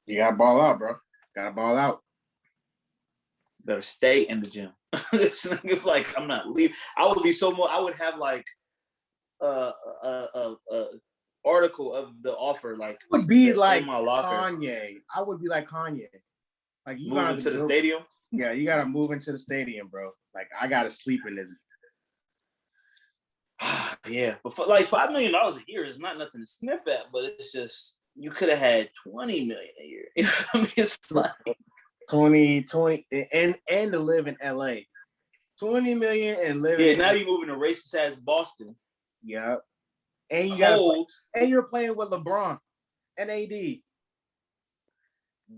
You got to ball out, bro. Got to ball out.
Better stay in the gym. It's like, I'm not leaving. I would have like article of the offer, like
would be like my locker. Kanye. I would be like Kanye. Like you
move into the stadium.
Yeah, you gotta move into the stadium, bro. Like I gotta sleep in this.
Yeah, but for like $5 million a year is not nothing to sniff at, but it's just you could have had $20 million a year. It's like
20 and to live in LA. 20 million and live.
Yeah, now you're moving to racist ass Boston.
Yeah. And you got and you're playing with LeBron and AD.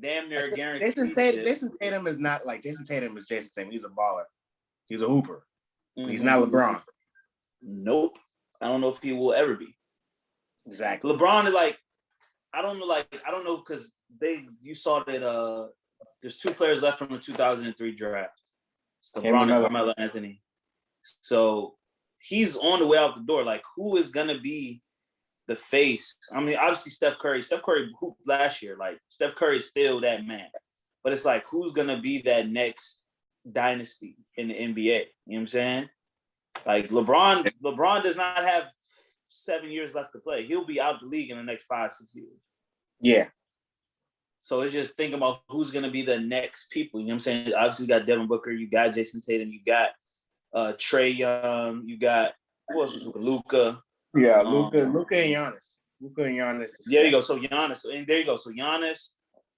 Damn near guaranteed.
Jason Tatum is not like Jason Tatum is Jason Tatum. He's a baller. He's a hooper. Mm-hmm. He's not LeBron.
Nope. I don't know if he will ever be.
Exactly.
LeBron is like, I don't know because you saw that there's 2 players left from the 2003 draft. It's LeBron and Carmelo Anthony. So he's on the way out the door. Like, who is gonna be the face? I mean, obviously Steph Curry. Steph Curry hooped last year. Like, Steph Curry is still that man. But it's like, who's gonna be that next dynasty in the NBA? You know what I'm saying? Like LeBron does not have 7 years left to play. He'll be out the league in the next 5-6 years.
Yeah.
So it's just thinking about who's gonna be the next people. You know what I'm saying? Obviously, you got Devin Booker, you got Jason Tatum, you got Trae Young, you got who else was Luka?
Yeah, Luka and Giannis. Luka and Giannis.
There you go. So Giannis, and there you go. So Giannis,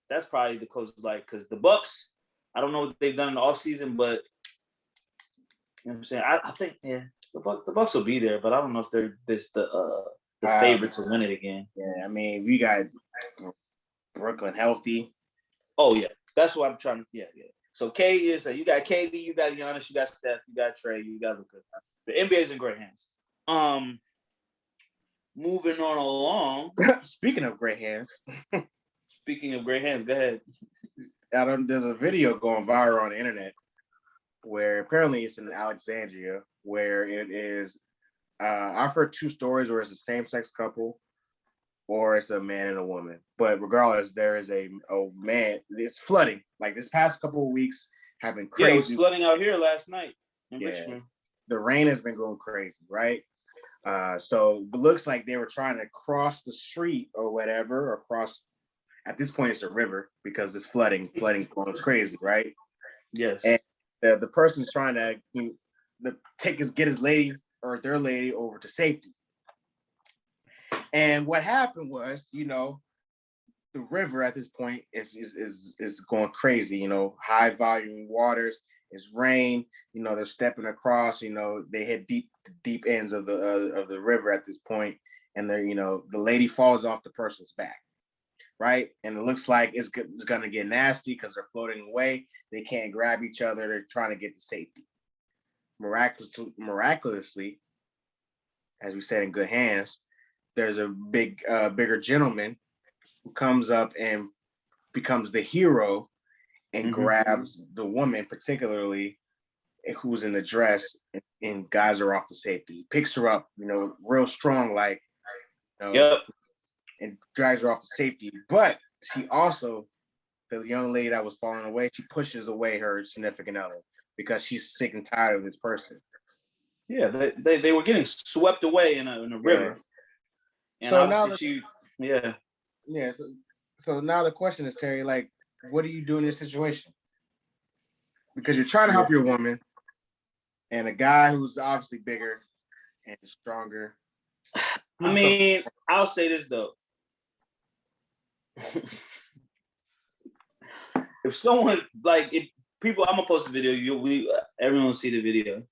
that's probably the closest, like, because the Bucks, I don't know what they've done in the offseason, but you know what I'm saying? I think the Bucks will be there, but I don't know if they're the favorite to win it again.
Yeah, I mean, we got Brooklyn healthy.
Oh yeah, that's what I'm trying to. Yeah. So you got KD, you got Giannis, you got Steph, you got Trey, you got Luka. The NBA's in great hands. Moving on along.
Speaking of great hands.
Speaking of great hands, go ahead.
There's a video going viral on the internet where apparently it's in Alexandria, where it is. I've heard two stories where it's a same-sex couple, or it's a man and a woman. But regardless, there is a man. It's flooding. Like this past couple of weeks have been crazy.
Yeah, it was flooding out here last night in Richmond.
The rain has been going crazy, right? So it looks like they were trying to cross the street or whatever, or cross. At this point, it's a river because it's flooding going crazy, right?
Yes.
And the person's trying to get his lady or their lady over to safety. And what happened was, the river at this point is going crazy. High volume waters. It's rain. They're stepping across. They hit deep ends of the river at this point, and they're the lady falls off the person's back, right? And it looks like it's gonna get nasty because they're floating away. They can't grab each other. They're trying to get to safety. Miraculously, as we said, in good hands, there's a bigger gentleman who comes up and becomes the hero and grabs the woman, particularly who's in the dress, and guides her off to safety. He picks her up, real strong, like,
Yep,
and drags her off to safety. But she also, the young lady that was falling away, she pushes away her significant other because she's sick and tired of this person.
Yeah, they were getting swept away in a river.
Yeah.
And so now
So now the question is, Terry, like, what do you do in this situation? Because you're trying to help your woman, and a guy who's obviously bigger and stronger.
I mean, I'll say this though. If someone I'm gonna post a video. Everyone will see the video.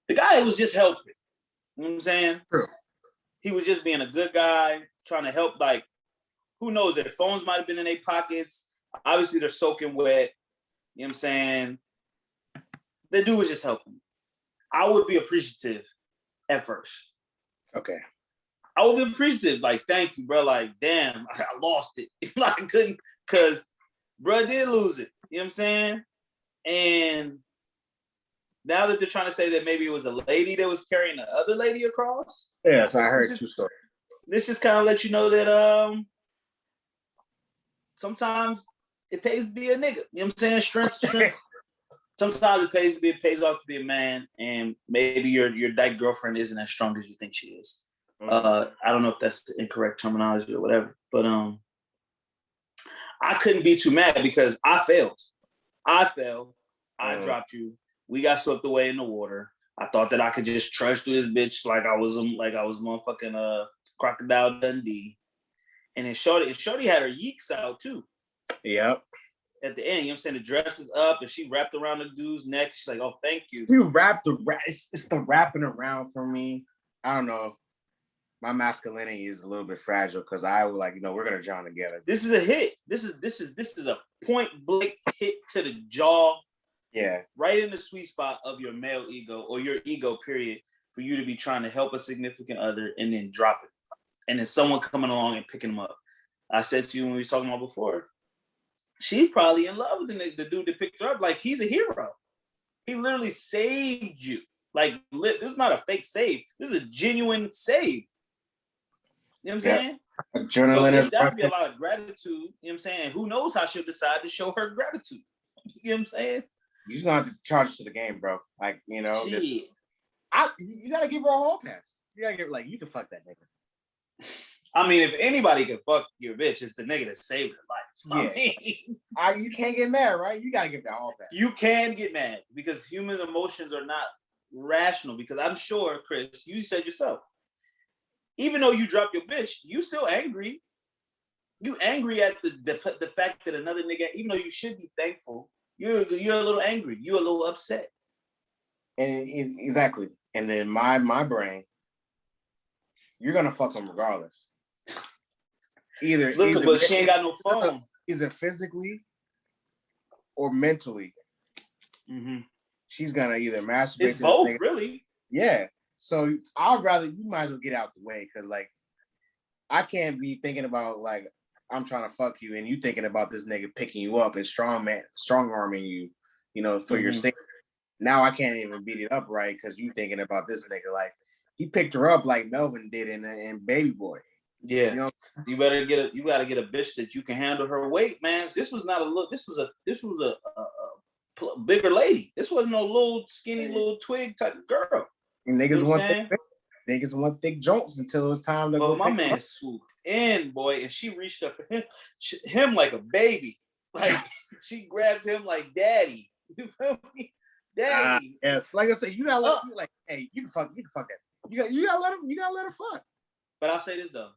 The guy was just helping. You know what I'm saying?
True.
He was just being a good guy, trying to help. Like, who knows? Their phones might have been in their pockets. Obviously, they're soaking wet. You know what I'm saying? The dude was just helping. I would be appreciative at first.
Okay.
I would be appreciative. Like, thank you, bro. Like, damn, I lost it. Like, I couldn't, because bro did lose it. You know what I'm saying? And now that they're trying to say that maybe it was a lady that was carrying the other lady across.
Yeah, so I heard two stories.
This just kind of lets you know that sometimes it pays to be a nigga. You know what I'm saying? Strength. Sometimes it pays off to be a man, and maybe your dyke girlfriend isn't as strong as you think she is. I don't know if that's the incorrect terminology or whatever, but I couldn't be too mad because I failed. I dropped you. We got swept away in the water. I thought that I could just trudge through this bitch like I was motherfucking Crocodile Dundee. And then Shorty had her yeeks out too.
Yep.
At the end, you know what I'm saying? The dress is up and she wrapped around the dude's neck. She's like, oh, thank you.
You wrapped it's the wrapping around for me. I don't know. My masculinity is a little bit fragile because I was like, we're gonna join together.
This is a hit. This is a point blank hit to the jaw.
Yeah. Right
in the sweet spot of your male ego or your ego, period, for you to be trying to help a significant other and then drop it. And then someone coming along and picking them up. I said to you when we was talking about before, she's probably in love with the dude that picked her up. Like, he's a hero. He literally saved you. Like, this is not a fake save. This is a genuine save. You know what I'm saying? So there's definitely a lot of gratitude. You know what I'm saying? Who knows how she'll decide to show her gratitude? You know what I'm saying?
You just gonna have to charge to the game, bro. Like, you gotta give her a whole pass. You gotta give you can fuck that nigga.
I mean, if anybody can fuck your bitch, it's the nigga that saved her life.
Yeah. You can't get mad, right? You gotta give that whole pass.
You can get mad because human emotions are not rational. Because I'm sure, Chris, you said yourself, even though you dropped your bitch, you still angry. You angry at the fact that another nigga, even though you should be thankful, you're a little angry. You're a little upset.
And exactly. And then my brain, you're gonna fuck them regardless.
But she ain't got no phone.
Either physically or mentally.
Mm-hmm.
She's gonna either masturbate.
It's both, really.
Yeah. So I'd rather you might as well get out the way because like I can't be thinking about like I'm trying to fuck you and you thinking about this nigga picking you up and strong arming you, for your safety. Now I can't even beat it up right because you thinking about this nigga like he picked her up like Melvin did in Baby Boy.
Yeah, you gotta get a bitch that you can handle her weight, man. This was not a look. This was a bigger lady. This wasn't no little skinny little twig type of girl.
And niggas want thick joints until it was time to go.
My man swooped in, boy, and she reached up for him like a baby. Like she grabbed him like daddy. You feel me? Daddy.
Yes, like I said, you gotta let you like, hey, you can fuck that. You gotta let her fuck.
But I'll say this though.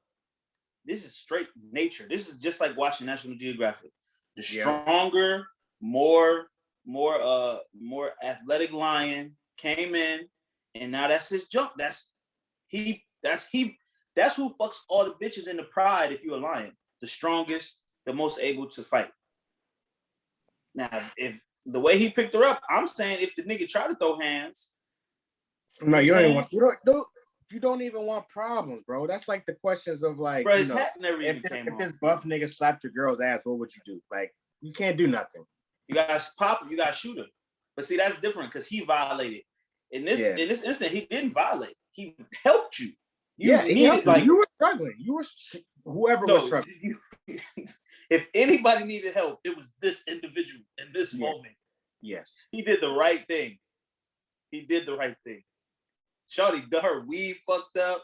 This is straight nature. This is just like watching National Geographic. The stronger, more athletic lion came in, and now that's his jump. That's who fucks all the bitches in the pride if you're a lion. The strongest, the most able to fight. Now, if the way he picked her up, I'm saying if the nigga tried to throw hands.
No, you don't even want problems, bro. That's like the questions of like,
bro, his hat never even came
if this buff nigga slapped your girl's ass, what would you do? Like, you can't do nothing.
You guys pop him, you gotta shoot him. But see, that's different because he violated. In this instant, he didn't violate. He helped you.
He helped like you were struggling. Whoever was struggling.
If anybody needed help, it was this individual in this moment.
Yes.
He did the right thing. Shawty, her weed fucked up.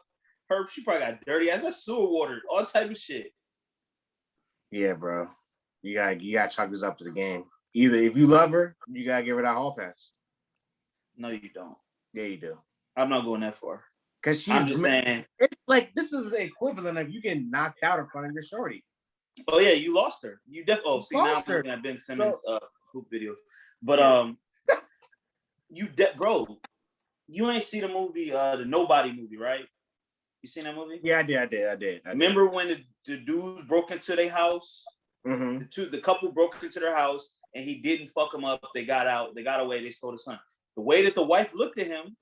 She probably got dirty ass. That's sewer water, all type of shit.
Yeah, bro. You gotta chalk this up to the game. Either if you love her, you gotta give her that hall pass.
No, you don't.
Yeah, you do.
I'm not going that far.
Because I'm just saying, it's like this is the equivalent of you getting knocked out in front of your shorty.
Oh yeah, you lost her. You definitely. Now I'm looking at Ben Simmons' hoop videos, but bro, you ain't see the movie, the Nobody movie, right? You seen that movie?
Yeah, I did.
Remember when the dudes broke into their house?
Mm-hmm.
The couple broke into their house and he didn't fuck them up. They got out. They got away. They stole the son. The way that the wife looked at him,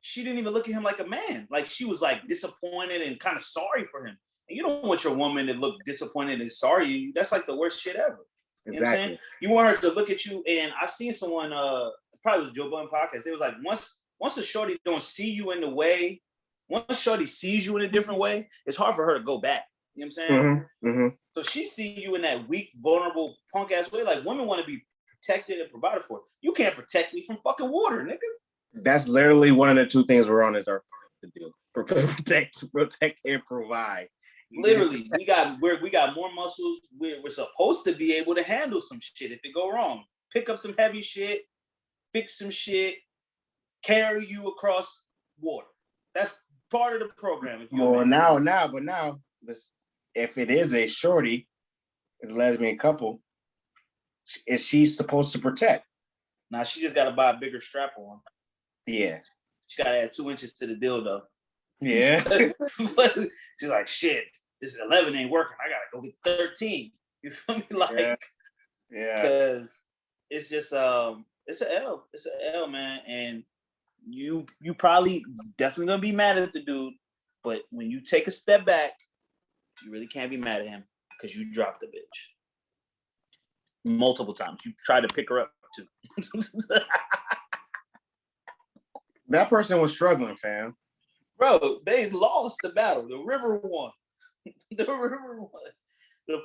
she didn't even look at him like a man. Like she was like disappointed and kind of sorry for him. And you don't want your woman to look disappointed and sorry. That's like the worst shit ever. You know what I'm saying? You want her to look at you. And I seen someone, probably was Joe Budden podcast. They was like, once a shorty don't see you in the way, once shorty sees you in a different way, it's hard for her to go back. You know what I'm saying?
Mm-hmm. Mm-hmm.
So she see you in that weak, vulnerable, punk ass way. Like women want to be protected and provided for. You can't protect me from fucking water, nigga.
That's literally one of the two things we're on this earth to do: protect, and provide.
Literally, we got more muscles. We're supposed to be able to handle some shit if it go wrong. Pick up some heavy shit, fix some shit, carry you across water. That's part of the program.
Now, if it is a shorty, a lesbian couple, is she supposed to protect?
Now she just got to buy a bigger strap on.
Yeah,
she got to add 2 inches to the dildo.
Yeah,
she's like, shit. This 11 ain't working. I gotta go get 13. You feel me? Like,
yeah.
Because it's just it's an L. It's an L, man. And you probably definitely gonna be mad at the dude, but when you take a step back, you really can't be mad at him because you dropped the bitch multiple times. You tried to pick her up too.
That person was struggling, fam.
Bro, they lost the battle. The river won. The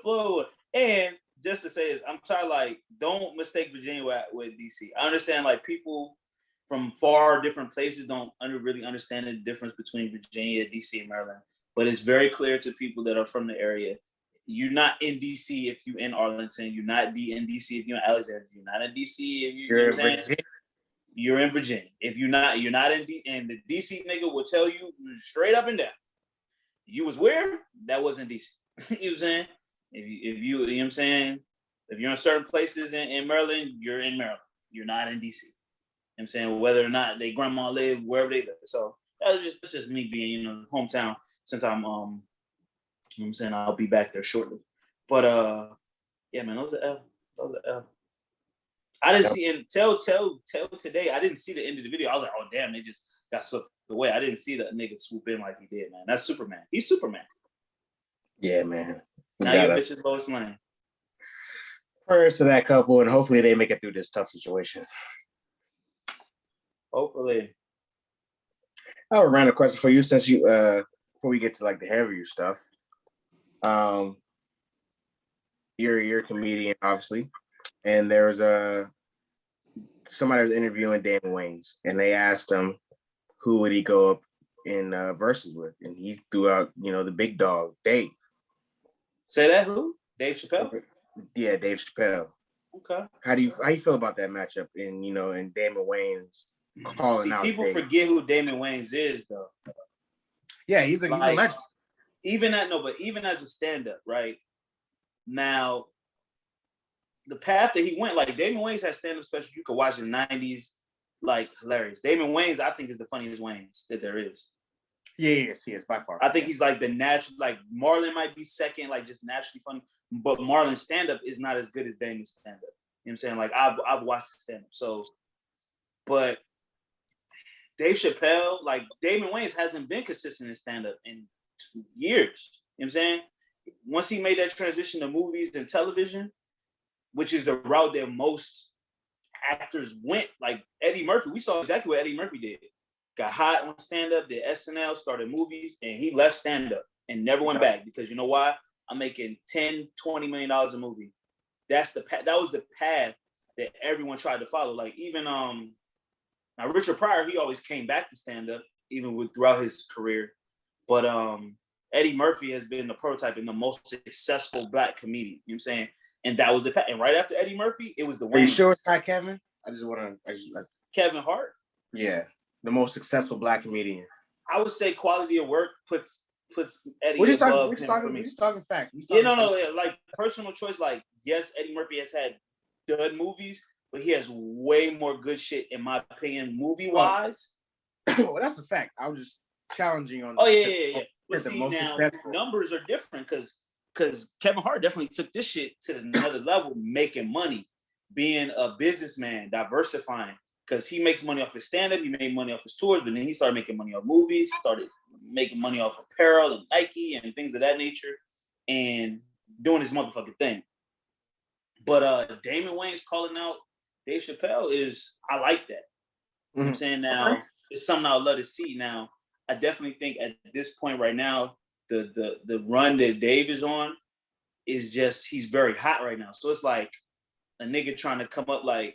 flood won. And just to say, I'm tired. Like, don't mistake Virginia with DC. I understand, like, people from far different places don't really understand the difference between Virginia, DC, and Maryland. But it's very clear to people that are from the area. You're not in DC if you're in Arlington. You're not in DC if you're in Alexandria. You're not in DC if you're in Virginia. You're in Virginia. If you're not in and the DC nigga will tell you straight up and down. You was where? That wasn't DC. You know what I'm saying? If you know what I'm saying? If you're in certain places in Maryland, you're in Maryland. You're not in DC. You know what I'm saying? Whether or not they grandma live, wherever they live. So that's just me being, hometown, since I'm you know what I'm saying, I'll be back there shortly. But yeah, man, that was an L. I didn't see and tell today. I didn't see the end of the video. I was like, oh damn, they just got swept away. I didn't see that nigga swoop in like he did, man. That's Superman. He's Superman.
Yeah, man.
Now your bitch is Lois Lane.
Prayers to that couple, and hopefully they make it through this tough situation.
Hopefully.
I have a random question for you, since you before we get to like the heavier stuff. You're a comedian, obviously, and there was somebody was interviewing Damon Wayans, and they asked him who would he go up in verses with, and he threw out, the big dog, Dave.
Say that, who? Dave Chappelle?
Yeah, Dave Chappelle.
Okay.
How do you feel about that matchup in in Damon Wayans calling out?
People
Dave?
forget who Damon Wayans is, though.
Yeah, he's a legend.
Even as a stand-up, right? Now, the path that he went, like Damon Wayans has stand-up specials you could watch in the 90s, like hilarious. Damon Wayans, I think, is the funniest Wayans that there is.
Yeah, he is by far.
I think he's like the natural, like Marlon might be second, like just naturally funny, but Marlon's stand-up is not as good as Damon's stand-up. You know what I'm saying? Like I've watched the stand-up. So, but Dave Chappelle, like Damon Wayans hasn't been consistent in stand-up in years. You know what I'm saying? Once he made that transition to movies and television, which is the route that most actors went, like Eddie Murphy, we saw exactly what Eddie Murphy did. Got hot on stand-up, did SNL, started movies, and he left stand-up and never went back, because you know why? I'm making $10, $20 million a movie. That was the path that everyone tried to follow. Like even now Richard Pryor, he always came back to stand-up, even throughout his career. But Eddie Murphy has been the prototype and the most successful Black comedian. You know what I'm saying? And that was the path. And right after Eddie Murphy, it was the Wayans.
Are you sure it's not Kevin? I just want to.
Kevin Hart?
Yeah. The most successful Black comedian.
I would say quality of work puts Eddie above him for me.
We're just talking facts.
Like personal choice. Like, yes, Eddie Murphy has had dud movies, but he has way more good shit, in my opinion, movie-wise.
Well, that's a fact. I was just challenging on.
Yeah. But see, now numbers are different because Kevin Hart definitely took this shit to another level, making money, being a businessman, diversifying. Because he makes money off his stand-up, he made money off his tours, but then he started making money off movies, he started making money off apparel and Nike and things of that nature, and doing his motherfucking thing. But Damon Wayans calling out Dave Chappelle I like that. You know what I'm saying? Now, it's something I would love to see. Now, I definitely think at this point right now, the run that Dave is on is just, he's very hot right now. So it's like a nigga trying to come up like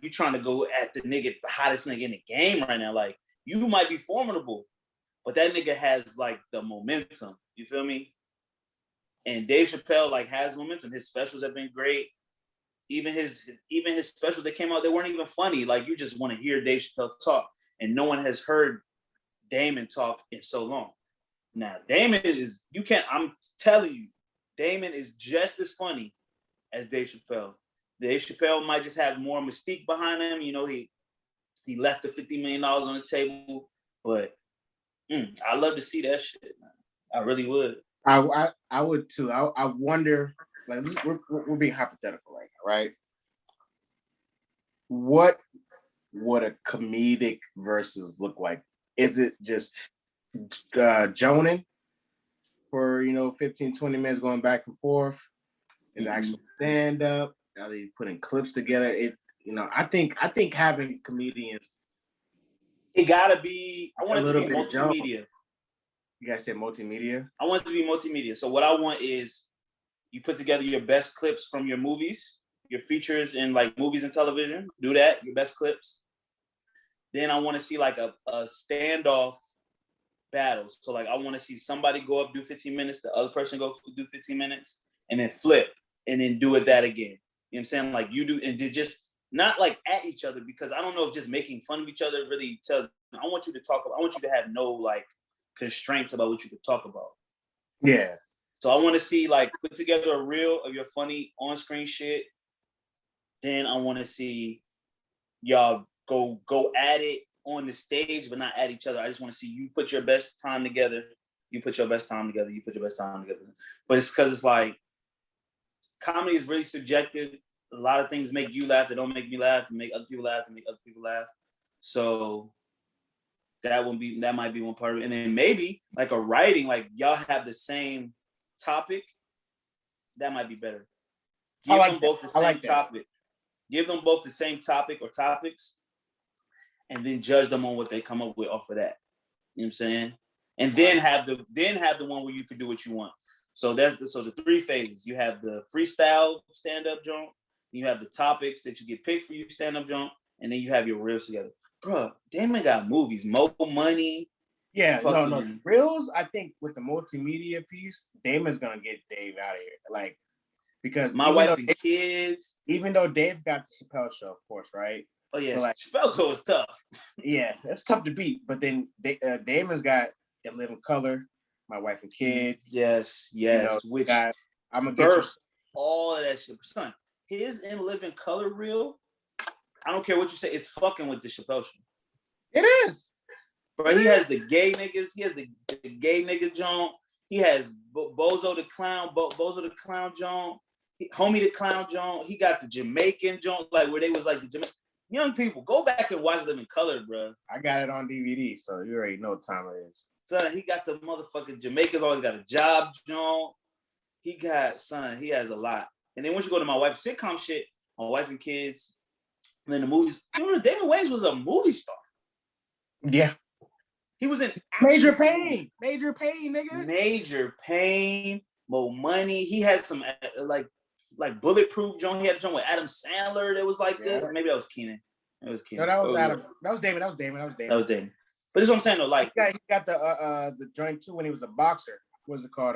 you trying to go at the nigga, the hottest nigga in the game right now. Like, you might be formidable, but that nigga has like the momentum. You feel me? And Dave Chappelle like has momentum. His specials have been great. Even his specials that came out, they weren't even funny. Like, you just want to hear Dave Chappelle talk, and no one has heard Damon talk in so long. Now, Damon I'm telling you, Damon is just as funny as Dave Chappelle. Dave Chappelle might just have more mystique behind him. You know, he left the $50 million on the table, but I love to see that shit, man. I really would.
I would too. I wonder, like, we're being hypothetical right now, right? What would a comedic versus look like? Is it just joning for 15, 20 minutes going back and forth? Is actually stand up? Are they putting clips together? I think having comedians,
it gotta be. I want it to be multimedia.
You guys said multimedia?
I want it to be multimedia. So what I want is you put together your best clips from your movies, your features in like movies and television. Do that, your best clips. Then I want to see like a standoff battle. So like I want to see somebody go up, do 15 minutes, the other person go do 15 minutes, and then flip, and then do it that again. You know what I'm saying? Like you do, and just not like at each other, because I don't know if just making fun of each other really tells. I want you to talk about. I want you to have no like constraints about what you could talk about.
Yeah.
So I want to see like put together a reel of your funny on-screen shit. Then I want to see y'all go at it on the stage, but not at each other. I just want to see you put your best time together. You put your best time together. You put your best time together. But it's because it's like comedy is really subjective. a lot of things make you laugh that don't make me laugh, and make other people laugh and make other people laugh. So that might be one part of it. And then maybe like a writing, like y'all have the same topic, that might be better. Give them both the same topic. Give them both the same topic or topics, and then judge them on what they come up with off of that. You know what I'm saying? And then have the one where you can do what you want. So the 3 phases. You have the freestyle stand-up joint, you have the topics that you get picked for you stand-up joint, and then you have your reels together. Bro, Damon got movies, Mo Money.
Yeah, no. Reels, I think with the multimedia piece, Damon's gonna get Dave out of here. Like, because
My Wife and Kids.
Even though Dave got the Chappelle Show, of course, right?
Oh yeah, like, Chappelle Show is tough.
Yeah, it's tough to beat. But then Damon's got In Living Color, My Wife and Kids.
Yes. Which I'm gonna burst all of that shit, son. His In Living Color reel, I don't care what you say, it's fucking with the Chappelle Show.
It is.
Bro, he has the gay niggas. He has the gay nigga joint. He has Bozo the Clown joint. Homie the Clown joint. He got the Jamaican joint, like where they was like the Jamaican. Young people, go back and watch Living Color, bro.
I got it on DVD, so you already know what time it is.
Son, he got the motherfucking Jamaicans always got a job joint. He has a lot. And then once you go to My Wife's sitcom shit, My Wife and Kids, and then the movies. You know, Damon Wayans was a movie star.
Yeah.
He was in
Major Pain, nigga.
Major Pain, Mo Money. He had some like Bulletproof joint. He had a joint with Adam Sandler that was like this. Maybe that was Keenan.
No, that was Adam. That was Damon. But
this is what I'm saying though. Like
he got the joint too when he was a boxer. What was it called?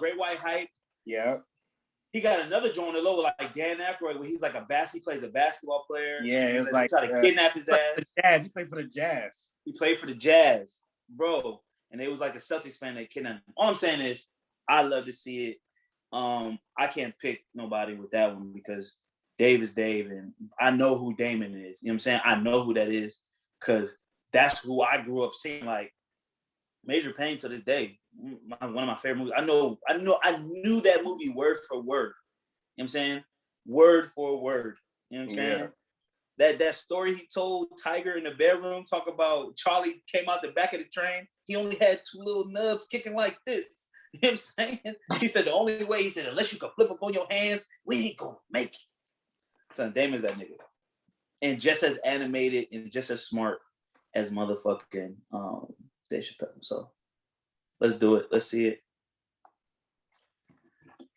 Great White Hype.
Yeah.
He got another joint in the low like Dan Aykroyd, where he's like he plays a basketball player.
Yeah, it was like
try to kidnap his ass.
He played for the Jazz.
He played for the Jazz, bro. And it was like a Celtics fan that kidnapped him. All I'm saying is, I love to see it. I can't pick nobody with that one because Dave is Dave, and I know who Damon is. You know what I'm saying? I know who that is because that's who I grew up seeing. Like Major Pain to this day, one of my favorite movies. I knew that movie word for word. You know what I'm saying? Word for word. You know what I'm saying? That story he told Tiger in the bedroom, talk about Charlie came out the back of the train. He only had 2 little nubs kicking like this. You know what I'm saying? He said the only way, he said, unless you can flip up on your hands, we ain't gonna make it. Son, Damon's that nigga. And just as animated and just as smart as motherfucking Dave Chappelle. So let's do it. Let's see it.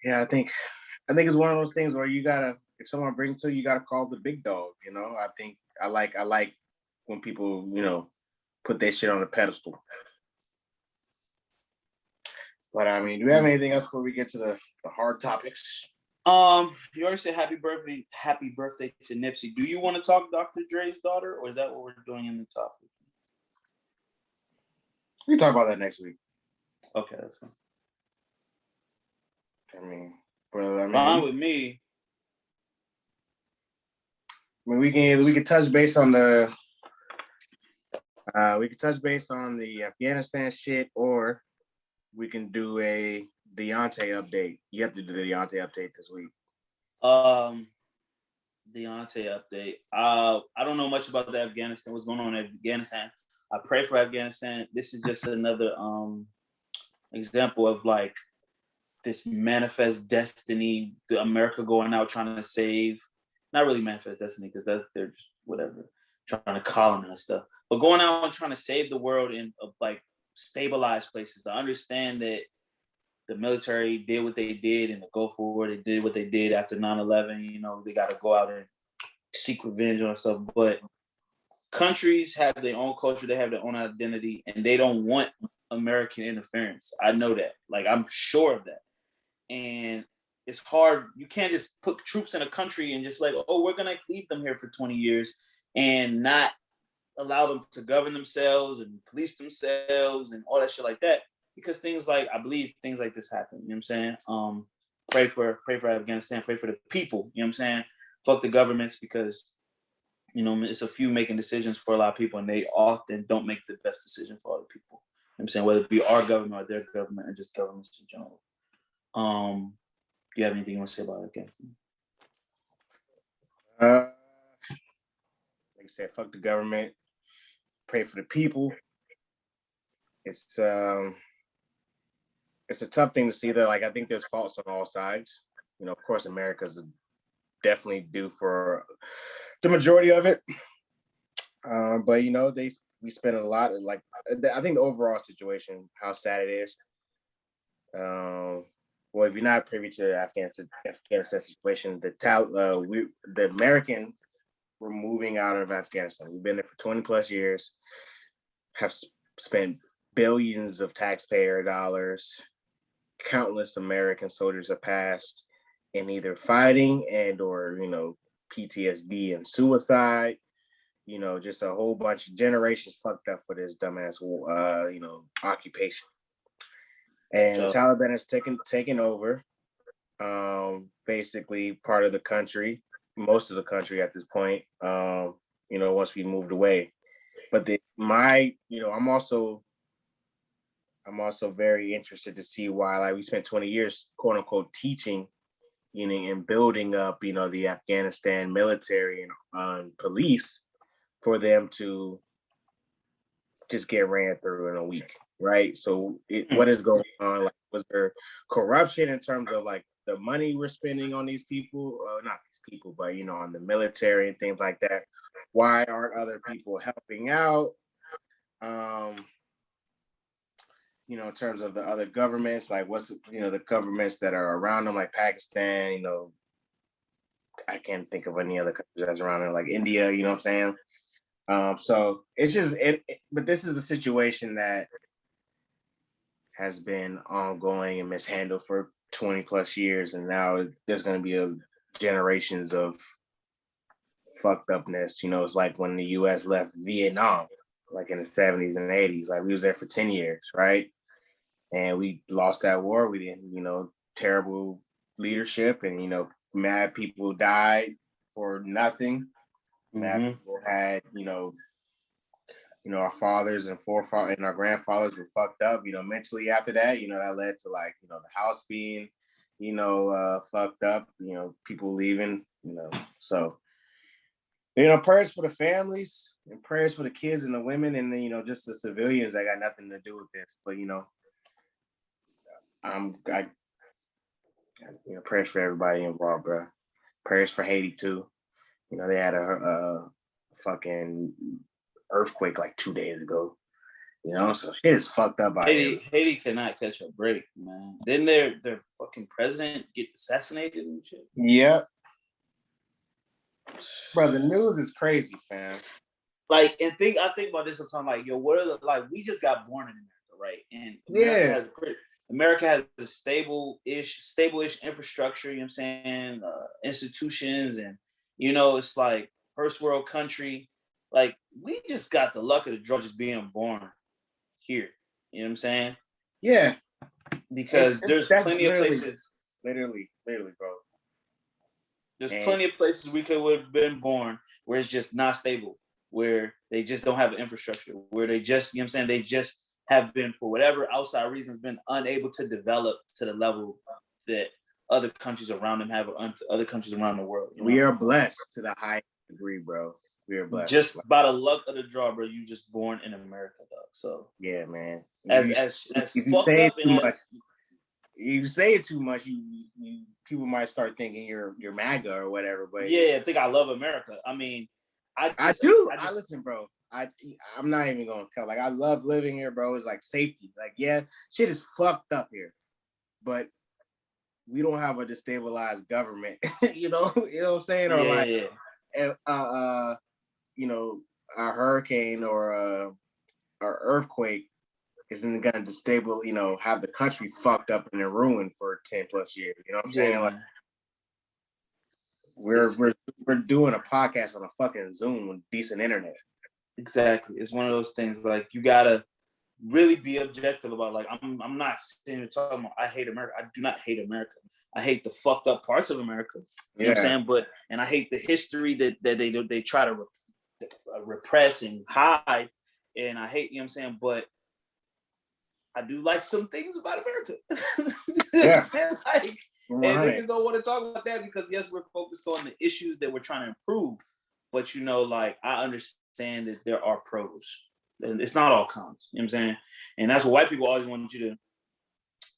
Yeah, I think it's one of those things where you gotta, if someone brings it to you, you gotta call the big dog. You know, I think I like when people, you know, put their shit on a pedestal. But I mean, do we have anything else before we get to the hard topics?
You already said happy birthday to Nipsey. Do you want to talk Dr. Dre's daughter, or is that what we're doing in the topic?
We can talk about that next week.
Okay, that's fine.
Fine
with me.
I mean, we can touch base on the Afghanistan shit, or we can do a Deontay update. You have to do the Deontay update this week.
Deontay update. I don't know much about the Afghanistan. What's going on in Afghanistan? I pray for Afghanistan. This is just another example of like this manifest destiny. The America going out trying to save, not really manifest destiny because they're just whatever, trying to colonize and stuff, but going out and trying to save the world in like stabilized places. To understand that the military did what they did and to go forward, they did what they did after 9/11. You know, they got to go out and seek revenge on stuff, but countries have their own culture, they have their own identity, and they don't want American interference. I know that. Like, I'm sure of that. And it's hard. You can't just put troops in a country and just like, oh, we're going to leave them here for 20 years and not allow them to govern themselves and police themselves and all that shit like that. Because I believe things like this happen. You know what I'm saying? Pray for Afghanistan, pray for the people. You know what I'm saying? Fuck the governments, because you know, it's a few making decisions for a lot of people, and they often don't make the best decision for other people. You know what I'm saying? Whether it be our government or their government or just governments in general. Do you have anything you want to say about Afghanistan?
Like I said, fuck the government. Pray for the people. It's a tough thing to see though. Like I think there's faults on all sides. You know, of course, America's definitely due for the majority of it. But you know, we spend a lot of like I think the overall situation, how sad it is. Well, if you're not privy to the Afghanistan situation, the Americans were moving out of Afghanistan. We've been there for 20 plus years, have spent billions of taxpayer dollars. Countless American soldiers have passed in either fighting and or, you know, PTSD and suicide. You know, just a whole bunch of generations fucked up for this dumbass, you know, occupation. And the Taliban has taken over, basically part of the country, most of the country at this point. You know, once we moved away, but I'm also very interested to see why, like, we spent 20 years, quote unquote, teaching, you know, and building up, you know, the Afghanistan military and police for them to just get ran through in a week, right? So what is going on? Like, was there corruption in terms of like the money we're spending on these people? Not these people, but you know, on the military and things like that. Why aren't other people helping out? You know, in terms of the other governments, like what's, you know, the governments that are around them, like Pakistan, you know, I can't think of any other countries that's around them, like India, you know what I'm saying? So it's just but this is a situation that has been ongoing and mishandled for 20 plus years, and now there's going to be generations of fucked upness. You know, it's like when the U.S. left Vietnam, like in the 70s and 80s. Like we was there for 10 years, right? And we lost that war. We didn't, you know, terrible leadership, and you know, mad people died for nothing. Mad people had, you know, our fathers and forefathers and our grandfathers were fucked up, you know, mentally after that. You know, that led to, like, you know, the house being, you know, fucked up, you know, people leaving, you know. So, you know, prayers for the families and prayers for the kids and the women and then, you know, just the civilians that got nothing to do with this. But, you know, you know, prayers for everybody involved, bro. Prayers for Haiti too. You know, they had a fucking earthquake like 2 days ago. You know, so shit is fucked up out here.
Haiti cannot catch a break, man. Didn't their fucking president get assassinated and shit?
Yeah. Bro, the news is crazy, fam.
Like, I think about this all the time. Like, yo, what are we just got born in America, right? And America has a stable-ish infrastructure, you know what I'm saying? Institutions, and you know, it's like first world country. Like, we just got the luck of the draw just being born here. You know what I'm saying?
Yeah.
Because there's plenty of places.
Literally, bro.
There's plenty of places we could have been born where it's just not stable, where they just don't have an infrastructure, where they just, you know what I'm saying, they just have been, for whatever outside reasons, been unable to develop to the level that other countries around them have, or other countries around the world.
You know? We are blessed to the highest degree, bro. We are blessed.
Just by the luck of the draw, bro. You just born in America, dog. So
yeah, man.
If
you say it too much, you people might start thinking you're MAGA or whatever. But
yeah, I think I love America. I mean,
I do. Listen, bro. I'm not even gonna cut. Like, I love living here, bro. It's like safety. Like, yeah, shit is fucked up here, but we don't have a destabilized government. you know what I'm saying? Or you know, a hurricane or a earthquake isn't gonna destabilize, you know, have the country fucked up and ruined for 10 plus years. You know what I'm saying? Like, we're doing a podcast on a fucking Zoom with decent internet.
Exactly. It's one of those things, like, you gotta really be objective about, like, I'm not sitting here talking about I hate America. I do not hate America. I hate the fucked up parts of America. You know what I'm saying? And I hate the history that they try to repress and hide. And I hate, you know what I'm saying? But I do like some things about America. You know what I'm saying? Like, And
Right.
niggas don't want to talk about that because yes, we're focused on the issues that we're trying to improve. But like I understand that there are pros. And it's not all cons. You know what I'm saying? And that's what white people always want you to,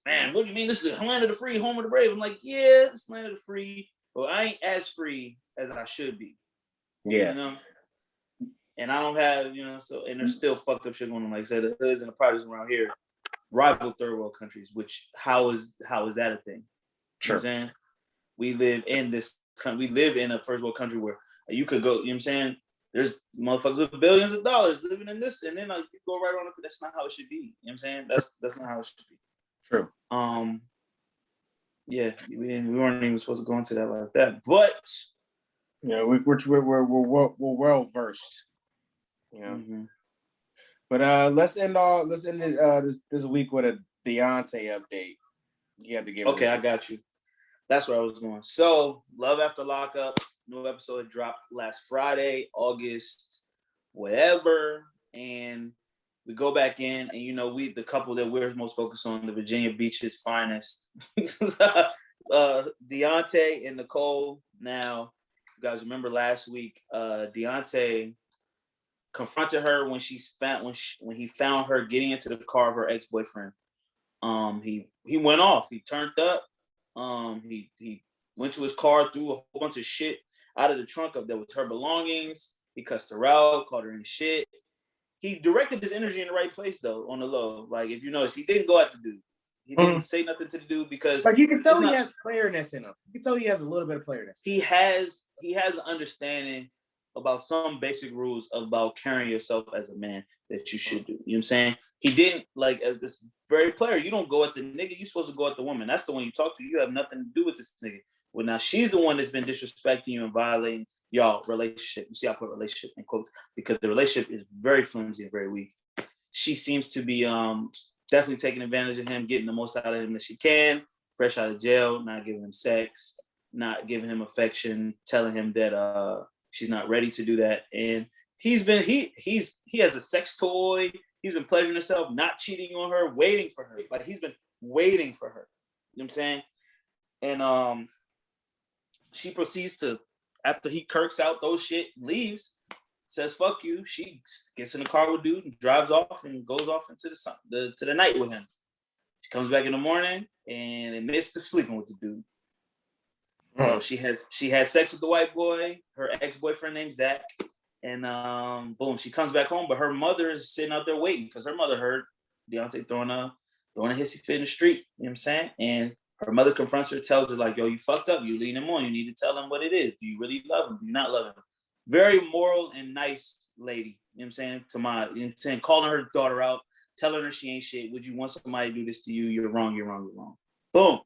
man, what do you mean? This is the land of the free, home of the brave. I'm like, yeah, it's land of the free, but I ain't as free as I should be.
Yeah.
You know? And I don't have, so, and there's still fucked up shit going on. Like I said, the hoods and the projects around here rival third world countries, which how is that a thing?
Sure.
You know what I'm saying? We live in this country, we live in a first world country where you could go, you know what I'm saying? There's motherfuckers with billions of dollars living in this, and then you go right on. That's not how it should be. You know what I'm saying? That's not how it should be.
True.
Yeah, we weren't even supposed to go into that like that, but
yeah, we're well versed.
Mm-hmm.
But let's end this week with a Deontay update. You have to give.
Okay, I got you. That's where I was going. So, Love After Lockup, new episode dropped last Friday, August, whatever, and we go back in, and we the couple that we're most focused on, the Virginia Beach's finest, Deontay and Nicole. Now, if you guys remember last week, Deontay confronted her when he found her getting into the car of her ex-boyfriend. He went off. He turned up. He went to his car, threw a whole bunch of shit out of the trunk that was her belongings. He cussed her out, called her in shit. He directed his energy in the right place though, on the low. Like if you notice, he didn't go at the dude. He didn't say nothing to the dude because
like you can tell he has playerness in him. You can tell he has a little bit of playerness.
He has an understanding about some basic rules about carrying yourself as a man that you should do. You know what I'm saying? He didn't, like, as this very player, you don't go at the nigga, you're supposed to go at the woman. That's the one you talk to. You have nothing to do with this nigga. Well, now she's the one that's been disrespecting you and violating y'all relationship. You see, I put relationship in quotes because the relationship is very flimsy and very weak. She seems to be definitely taking advantage of him, getting the most out of him that she can, fresh out of jail, not giving him sex, not giving him affection, telling him that she's not ready to do that. And he has a sex toy. He's been pleasuring himself, not cheating on her, waiting for her. Like he's been waiting for her. You know what I'm saying? And she proceeds to, after he kirks out those shit, leaves, says fuck you. She gets in the car with dude and drives off and goes off into the night with him. She comes back in the morning and admits to sleeping with the dude. So she had sex with the white boy, her ex-boyfriend named Zach, and boom, she comes back home, but her mother is sitting out there waiting because her mother heard Deontay throwing a hissy fit in the street. You know what I'm saying? And her mother confronts her, tells her like, "Yo, you fucked up. You leading him on. You need to tell him what it is. Do you really love him? Do you not love him?" Very moral and nice lady. You know what I'm saying? You know what I'm saying? Calling her daughter out, telling her she ain't shit. Would you want somebody to do this to you? You're wrong. You're wrong. You're wrong. Boom.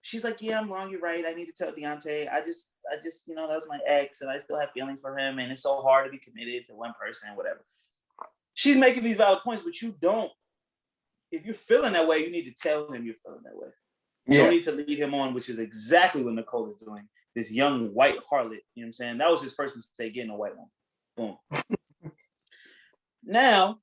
She's like, yeah, I'm wrong. You're right. I need to tell Deontay. I just, that was my ex, and I still have feelings for him, and it's so hard to be committed to one person and whatever. She's making these valid points, but you don't. If you're feeling that way, you need to tell him you're feeling that way. You don't need to lead him on, which is exactly what Nicole is doing. This young white harlot, you know what I'm saying? That was his first mistake, getting a white one. Boom. Now,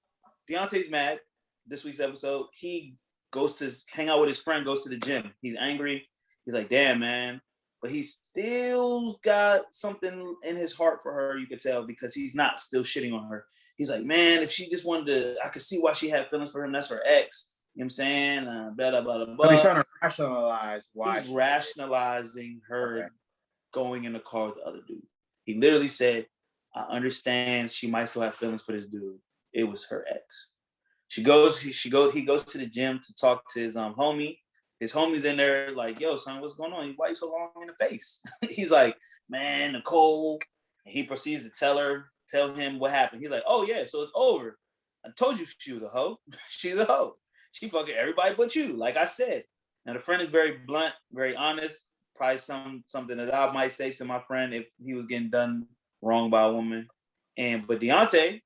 Deontay's mad. This week's episode, he goes to hang out with his friend, goes to the gym. He's angry. He's like, damn, man. But he still got something in his heart for her, you could tell, because he's not still shitting on her. He's like, man, if she just wanted to, I could see why she had feelings for him. That's her ex. You know what I'm saying? Blah, blah, blah, blah.
So he's trying to rationalize why.
He's rationalizing her going in the car with the other dude. He literally said, I understand she might still have feelings for this dude. It was her ex. He goes to the gym to talk to his homie. His homie's in there like, yo, son, what's going on? Why you so long in the face? He's like, man, Nicole. And he proceeds to tell him what happened. He's like, oh yeah, so it's over. I told you she was a hoe. She's a hoe. She fucking everybody but you, like I said. Now the friend is very blunt, very honest. Probably something that I might say to my friend if he was getting done wrong by a woman. But Deontay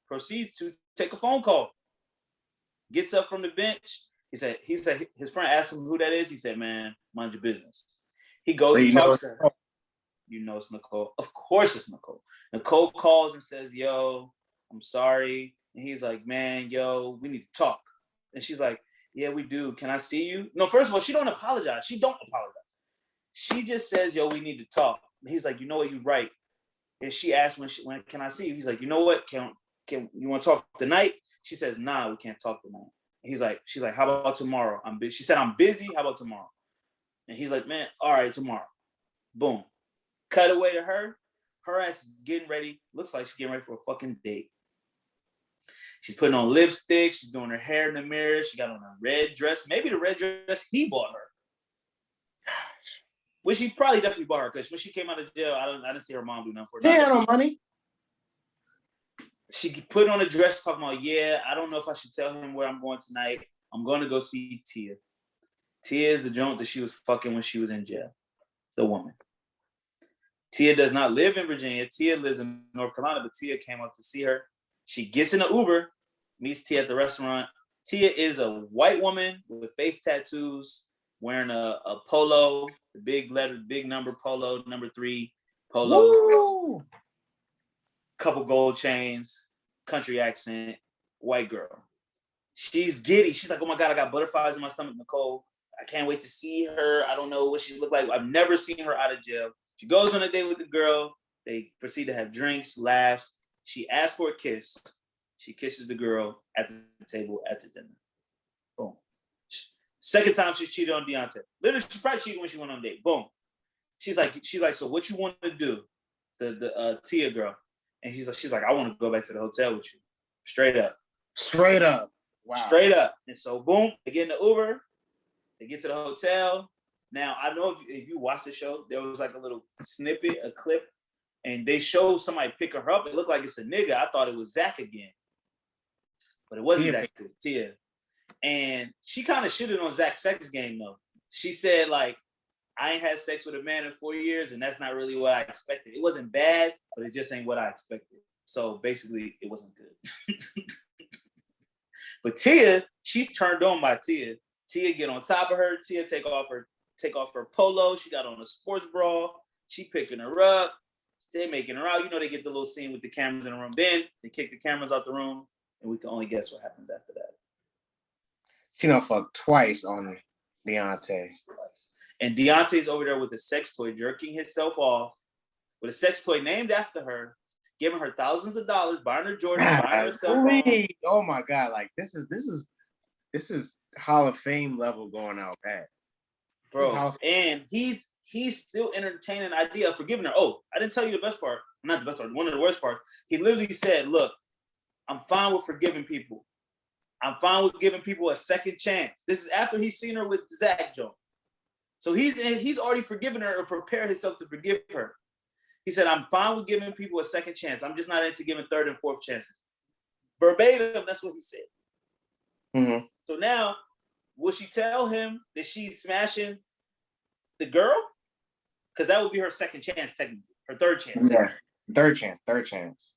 proceeds to take a phone call. Gets up from the bench. He said his friend asked him who that is. He said, man, mind your business. He goes and talks to her. You know it's Nicole. Of course it's Nicole. Nicole calls and says, yo, I'm sorry. And he's like, man, yo, we need to talk. And she's like, Yeah, we do. Can I see you? No, first of all, she don't apologize. She don't apologize. She just says, yo, we need to talk. He's like, you know what, you're right. And she asked when can I see you? He's like, you know what? Can you want to talk tonight? She says, nah, we can't talk tonight. She's like, how about tomorrow? I'm busy. She said, I'm busy. How about tomorrow? And he's like, man, all right, tomorrow. Boom. Cut away to her. Her ass is getting ready. Looks like she's getting ready for a fucking date. She's putting on lipstick. She's doing her hair in the mirror. She got on a red dress. Maybe the red dress he bought her. Which he probably definitely bought her, because when she came out of jail, I didn't see her mom do nothing for her.
She had no money.
She put on a dress talking about, yeah, I don't know if I should tell him where I'm going tonight. I'm going to go see Tia. Tia is the joint that she was fucking when she was in jail. The woman. Tia does not live in Virginia. Tia lives in North Carolina, but Tia came up to see her. She gets in an Uber, meets Tia at the restaurant. Tia is a white woman with face tattoos, wearing a polo, the big letter, big number polo, number 3 polo.
Woo!
Couple gold chains, country accent, white girl. She's giddy. She's like, oh my God, I got butterflies in my stomach, Nicole. I can't wait to see her. I don't know what she looked like. I've never seen her out of jail. She goes on a date with the girl. They proceed to have drinks, laughs. She asks for a kiss. She kisses the girl at the table at the dinner. Boom. Second time she cheated on Deontay. Literally, she probably cheated when she went on a date. Boom. She's like, so what you want to do? The Tia girl. And she's like, I want to go back to the hotel with you. Straight up.
Straight up. Wow.
Straight up. And so boom, they get in the Uber. They get to the hotel. Now, I know if you watch the show, there was like a little snippet, a clip, and they show somebody pick her up. It looked like it's a nigga. I thought it was Zach again. But it wasn't Zach, it was Tia. And she kind of shitted on Zach's sex game, though. She said, like, I ain't had sex with a man in 4 years, and that's not really what I expected. It wasn't bad, but it just ain't what I expected. So basically, it wasn't good. But Tia, she's turned on by Tia. Tia get on top of her. Tia take off her polo. She got on a sports bra. She picking her up. They making her out. You know, they get the little scene with the cameras in the room. Then they kick the cameras out the room, and we can only guess what happens after that.
She done fucked twice on Deontay.
And Deontay's over there with a sex toy, jerking himself off with a sex toy named after her, giving her thousands of dollars, buying her Jordan, buying her cell phone.
Oh my God! Like this is Hall of Fame level going out bad,
bro. And he's still entertaining the idea of forgiving her. Oh, I didn't tell you the best part. Not the best part. One of the worst parts. He literally said, "Look, I'm fine with forgiving people. I'm fine with giving people a second chance." This is after he's seen her with Zach Jones. So he's already forgiven her or prepared himself to forgive her. He said, I'm fine with giving people a second chance. I'm just not into giving third and fourth chances. Verbatim, that's what he said.
Mm-hmm.
So now, will she tell him that she's smashing the girl? Because that would be her second chance, technically. Her third chance.
Yeah. Third chance.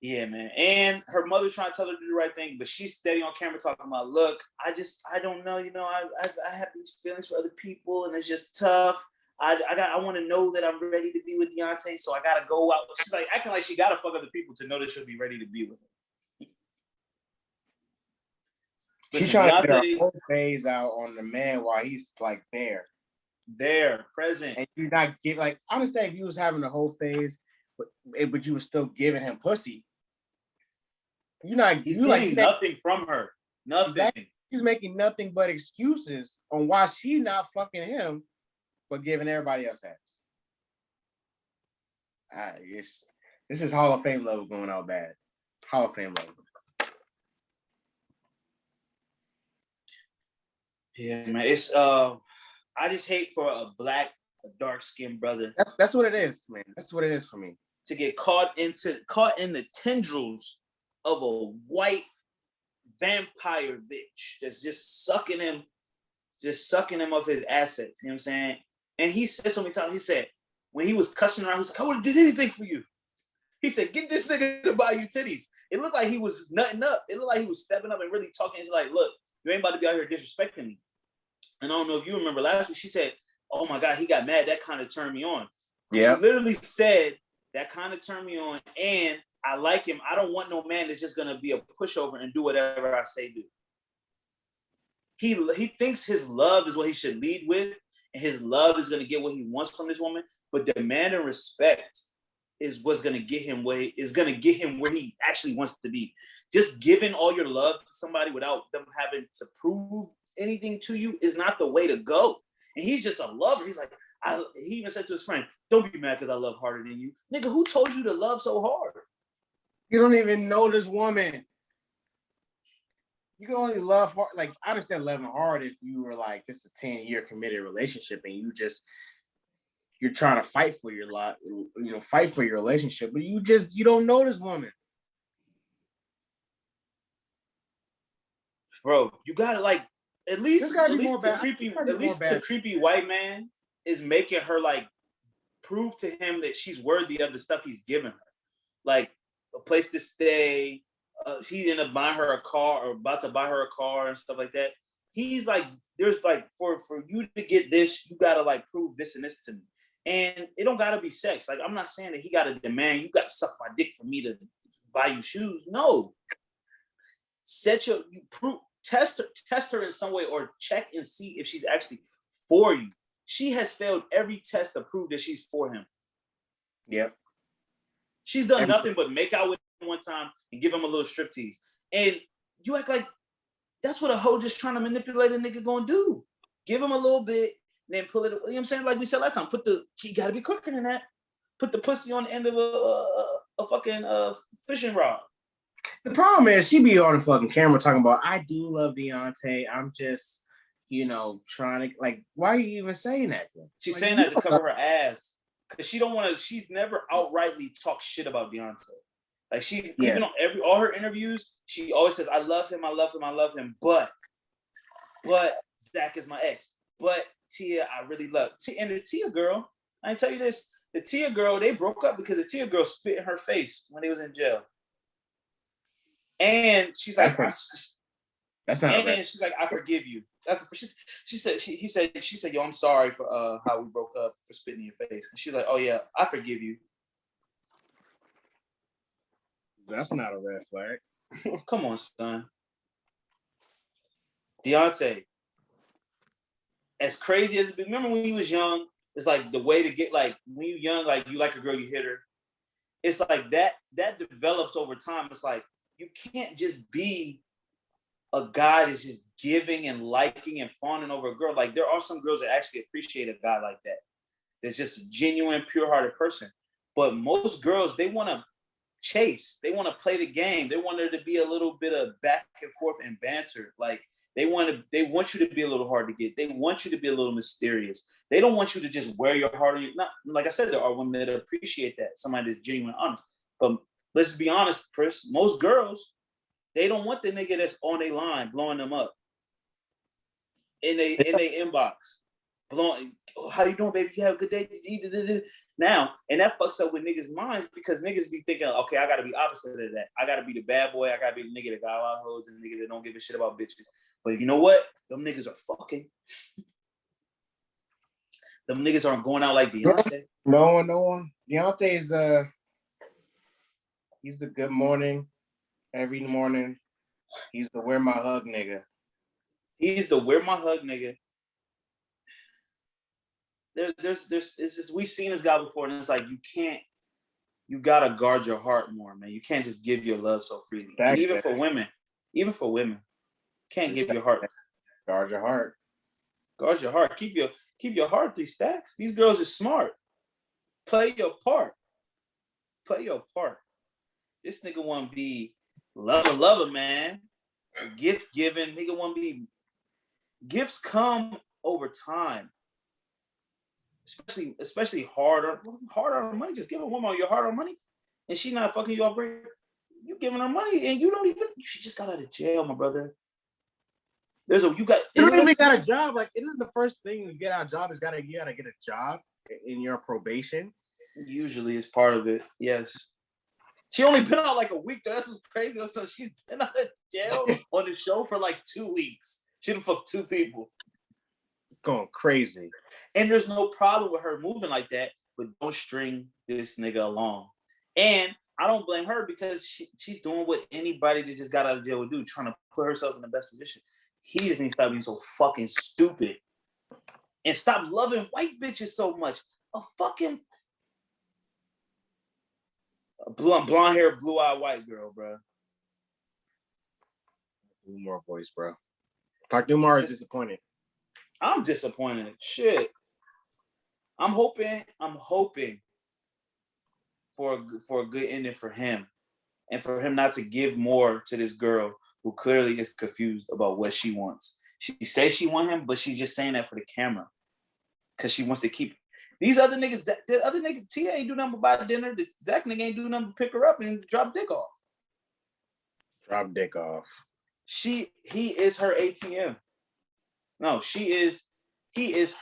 Yeah, man. And her mother's trying to tell her to do the right thing, but she's steady on camera talking about, look, I don't know, you know, I have these feelings for other people, and it's just tough. I want to know that I'm ready to be with Deontay, so I gotta go out. She's like acting like she gotta fuck other people to know that she'll be ready to be with him.
She's trying to get her whole phase out on the man while he's like there, present. And you're not give like I understand if you was having the whole phase, but you were still giving him pussy. He's getting
nothing from her. Nothing.
Exactly. He's making nothing but excuses on why she's not fucking him, but giving everybody else ass. This is Hall of Fame level going out bad. Hall of Fame level.
Yeah, man. It's I just hate for a dark-skinned brother.
That's what it is, man. That's what it is for me.
To get caught in the tendrils of a white vampire bitch that's just sucking him of his assets. You know what I'm saying? And he said so many times, he said, when he was cussing around, he's like, I wouldn't did anything for you. He said, get this nigga to buy you titties. It looked like he was nutting up. It looked like he was stepping up and really talking. He's like, look, you ain't about to be out here disrespecting me. And I don't know if you remember last week, she said, oh my God, he got mad. That kind of turned me on. Yeah. She literally said, that kind of turned me on. And I like him. I don't want no man that's just going to be a pushover and do whatever I say do. he thinks his love is what he should lead with, and his love is going to get what he wants from this woman. But demand and respect is what's going to get him where he actually wants to be. Just giving all your love to somebody without them having to prove anything to you is not the way to go. And he's just a lover. He's like, he even said to his friend, "Don't be mad because I love harder than you." Nigga, who told you to love so hard?
You don't even know this woman. You can only love hard. Like, I understand loving hard if you were like, it's a 10-year committed relationship and you're trying to fight for your lot, fight for your relationship, but you don't know this woman.
Bro, you gotta like at least the creepy white man is making her like prove to him that she's worthy of the stuff he's giving her. Like a place to stay. He ended up buying her a car or about to buy her a car and stuff like that. He's like, there's like for you to get this, you gotta like prove this and this to me. And it don't gotta be sex. Like, I'm not saying that he gotta demand, you gotta suck my dick for me to buy you shoes. No. Test her in some way, or check and see if she's actually for you. She has failed every test to prove that she's for him.
Yep.
She's done nothing but make out with him one time and give him a little striptease. And you act like that's what a hoe just trying to manipulate a nigga gonna do. Give him a little bit, then pull it. You know what I'm saying? Like we said last time, you gotta be quicker than that. Put the pussy on the end of a fucking fishing rod.
The problem is she be on the fucking camera talking about, I do love Deontay. I'm just, trying to, like, why are you even saying that?
She's saying that to cover her ass. Because she's never outrightly talked shit about Deontay. Like even on all her interviews, she always says, I love him, but Zach is my ex. But Tia, I really love. And the Tia girl, I tell you this, the Tia girl, they broke up because the Tia girl spit in her face when they was in jail. And she's like,
that's not. And
she's like, I forgive you. That's she said, yo, I'm sorry for how we broke up, for spitting in your face. And she's like, oh yeah, I forgive you.
That's not a red flag.
Come on, son. Deontay, as crazy as it be, remember when you was young, it's like the way to get, like, when you young, like you like a girl, you hit her. It's like that develops over time. It's like, you can't just be a guy that's just giving and liking and fawning over a girl. Like, there are some girls that actually appreciate a guy like that. That's just a genuine, pure-hearted person. But most girls, they want to chase. They want to play the game. They want there to be a little bit of back and forth and banter. Like, they want you to be a little hard to get. They want you to be a little mysterious. They don't want you to just wear your heart on you. Not, like I said, there are women that appreciate that. Somebody that's genuine, honest. But let's be honest, Chris, most girls, they don't want the nigga that's on their line blowing them up in their inbox. Blowing, oh, how you doing, baby? You have a good day? Now, and that fucks up with niggas' minds, because niggas be thinking, okay, I gotta be opposite of that. I gotta be the bad boy. I gotta be the nigga that got a lot of hoes and the nigga that don't give a shit about bitches. But you know what? Them niggas are fucking. Them niggas aren't going out like Beyonce.
No one. Deontay is he's the good morning every morning. He's the wear my hug nigga.
He's the wear my hug nigga. There's it's just, we've seen this guy before, and it's like, you gotta guard your heart more, man. You can't just give your love so freely. And even for women, can't give your heart.
Guard your heart.
Guard your heart. Keep your heart, these stacks. These girls are smart. Play your part. Play your part. This nigga want to be lover, man. Gift giving. Nigga want to be. Gifts come over time. Especially hard on money. Just give a woman your hard on money, and she not fucking you up great. You giving her money, and she just got out of jail, my brother. You don't
even got a job. Like, isn't the first thing you get out of job is you gotta get a job in your probation?
Usually it's part of it. Yes. She only been out like a week though. That's what's crazy. So she's been out of jail on the show for like 2 weeks. She done fucked 2 people.
Going crazy.
And there's no problem with her moving like that, but don't string this nigga along. And I don't blame her, because she's doing what anybody that just got out of jail would do, trying to put herself in the best position. he just needs to stop being so fucking stupid and stop loving white bitches so much. A fucking blonde hair, blue eyed white girl, bro.
Umar voice, bro. Pac Umar is disappointed.
I'm disappointed. Shit. I'm hoping for a good ending for him, and for him not to give more to this girl who clearly is confused about what she wants. She says she want him, but she's just saying that for the camera because she wants to keep these other niggas. The other nigga Tia ain't do nothing but buy dinner. The Zach nigga ain't do nothing but pick her up and drop dick off.
Drop dick off.
He is her ATM. No, he is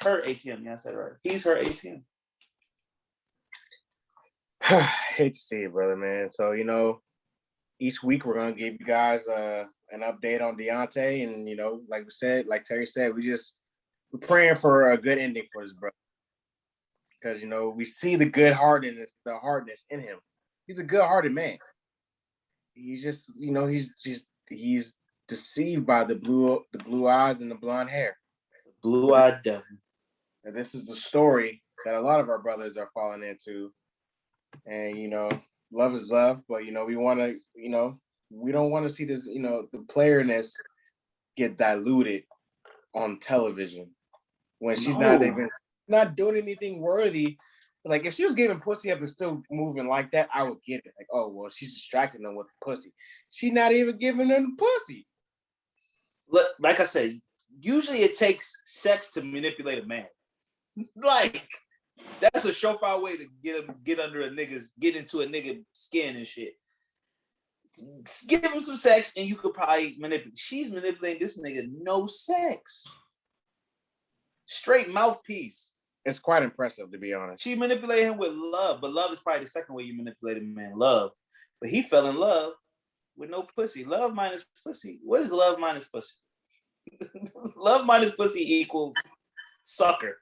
her ATM. Yeah, I said it right. He's her ATM.
Hate to see it, brother, man. So, you know, each week we're gonna give you guys an update on Deontay, and you know, like we said, like Terry said, we're praying for a good ending for his brother, because you know we see the hardness in him. He's a good-hearted man. He's just, you know, he's deceived by the blue eyes and the blonde hair.
Blue-eyed devil.
And this is the story that a lot of our brothers are falling into. And you know, love is love, but you know, we want to, you know, we don't want to see this, you know, the playerness get diluted on television when she's not doing anything worthy. Like if she was giving pussy up and still moving like that, I would get it. Like, oh well, she's distracting them with the pussy. She's not even giving them the pussy.
Like I said, usually it takes sex to manipulate a man. Like that's a surefire way to get under a nigga's, get into a nigga skin and shit. Give him some sex and you could probably manipulate. She's manipulating this nigga, no sex. Straight mouthpiece.
It's quite impressive, to be honest.
She manipulated him with love, but love is probably the second way you manipulate a man. Love. But he fell in love with no pussy. Love minus pussy. What is love minus pussy? Love minus pussy equals sucker.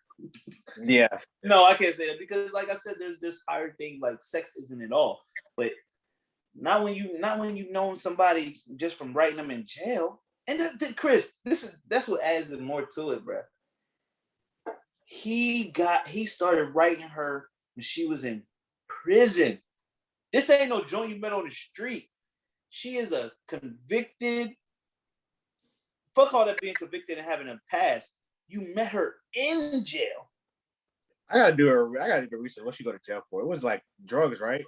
Yeah.
No, I can't say that because, like I said, there's higher thing, like sex isn't it all. But not when you know somebody just from writing them in jail. And Chris, that's what adds more to it, bro. He started writing her when she was in prison. This ain't no joint you met on the street. She is a convicted. Fuck all that being convicted and having a past. You met her in jail.
I gotta do research. What she go to jail for? It was like drugs, right?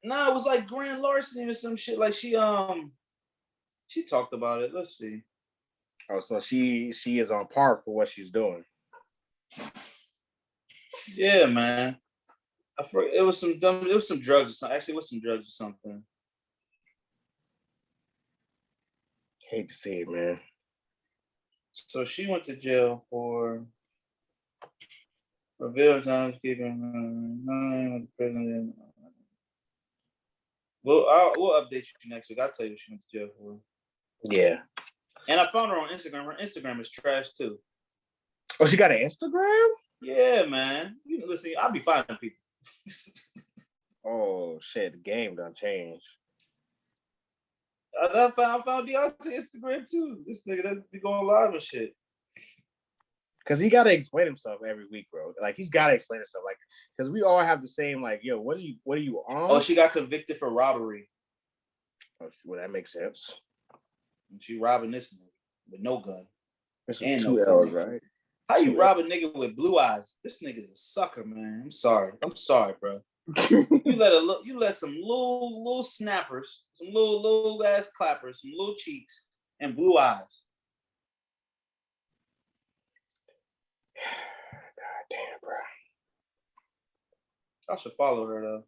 No, it was like grand larceny or some shit. Like she talked about it. Let's see.
Oh, so she is on par for what she's doing.
Yeah, man. It was some drugs or something. Actually, it was some drugs or something.
Hate to see it, man.
So she went to jail for revealed times keeping prison. We'll update you next week. I'll tell you what she went to jail for.
Yeah.
And I found her on Instagram. Her Instagram is trash too.
Oh, she got an Instagram?
Yeah, man. You listen, I'll be finding people.
Oh shit, the game done changed.
I found Deontay Instagram too. This nigga doesn't be going live and shit.
Cause he gotta explain himself every week, bro. Like he's gotta explain himself, like, cause we all have the same, like, yo, what are you on?
Oh, she got convicted for robbery.
Oh, well, that makes sense.
And she robbing this nigga with no gun.
And no L's, right?
How you rob a nigga with blue eyes? This nigga's a sucker, man. I'm sorry, bro. you let some little snappers, some little ass clappers, some little cheeks, and blue eyes.
God damn, bro.
I should follow her though.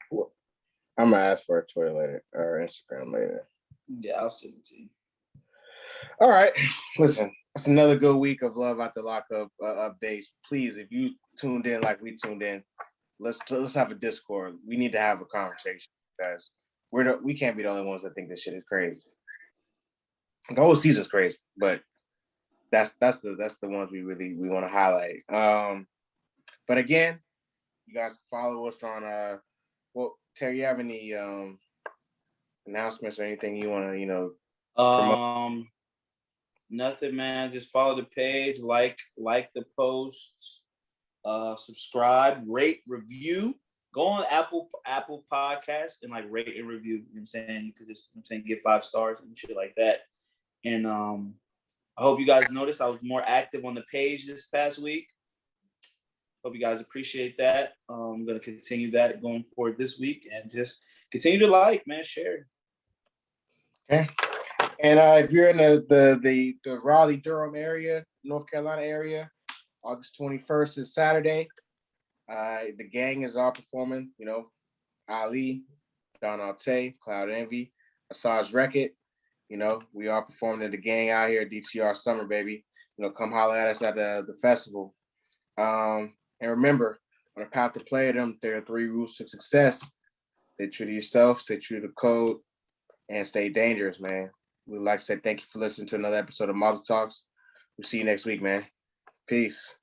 Well, I'm gonna ask for her Twitter later or Instagram later.
Yeah, I'll send it to you.
All right, listen. That's another good week of Love After Lockup updates. Please, if you tuned in like we tuned in, let's have a Discord. We need to have a conversation because we can't be the only ones that think this shit is crazy. The whole season's crazy, but that's the ones we want to highlight. But again, you guys follow us on well, Terry, you have any announcements or anything you want to promote?
Nothing, man. Just follow the page, like the posts, subscribe, rate, review. Go on Apple Podcasts and like rate and review. You know what I'm saying? You could just, you know what I'm saying, give 5 stars and shit like that. And I hope you guys noticed I was more active on the page this past week. Hope you guys appreciate that. I'm gonna continue that going forward this week and just continue to like, man, share.
Okay. And if you're in the Raleigh, Durham area, North Carolina area, August 21st is Saturday. The gang is all performing. You know, Ali, Don Alte, Cloud Envy, Asajj Reckitt. You know, we are performing at the gang out here at DTR Summer, baby. You know, come holler at us at the festival. And remember, on the path to play them, there are 3 rules to success. Stay true to yourself, stay true to the code, and stay dangerous, man. We'd like to say thank you for listening to another episode of Mazel Talks. We'll see you next week, man. Peace.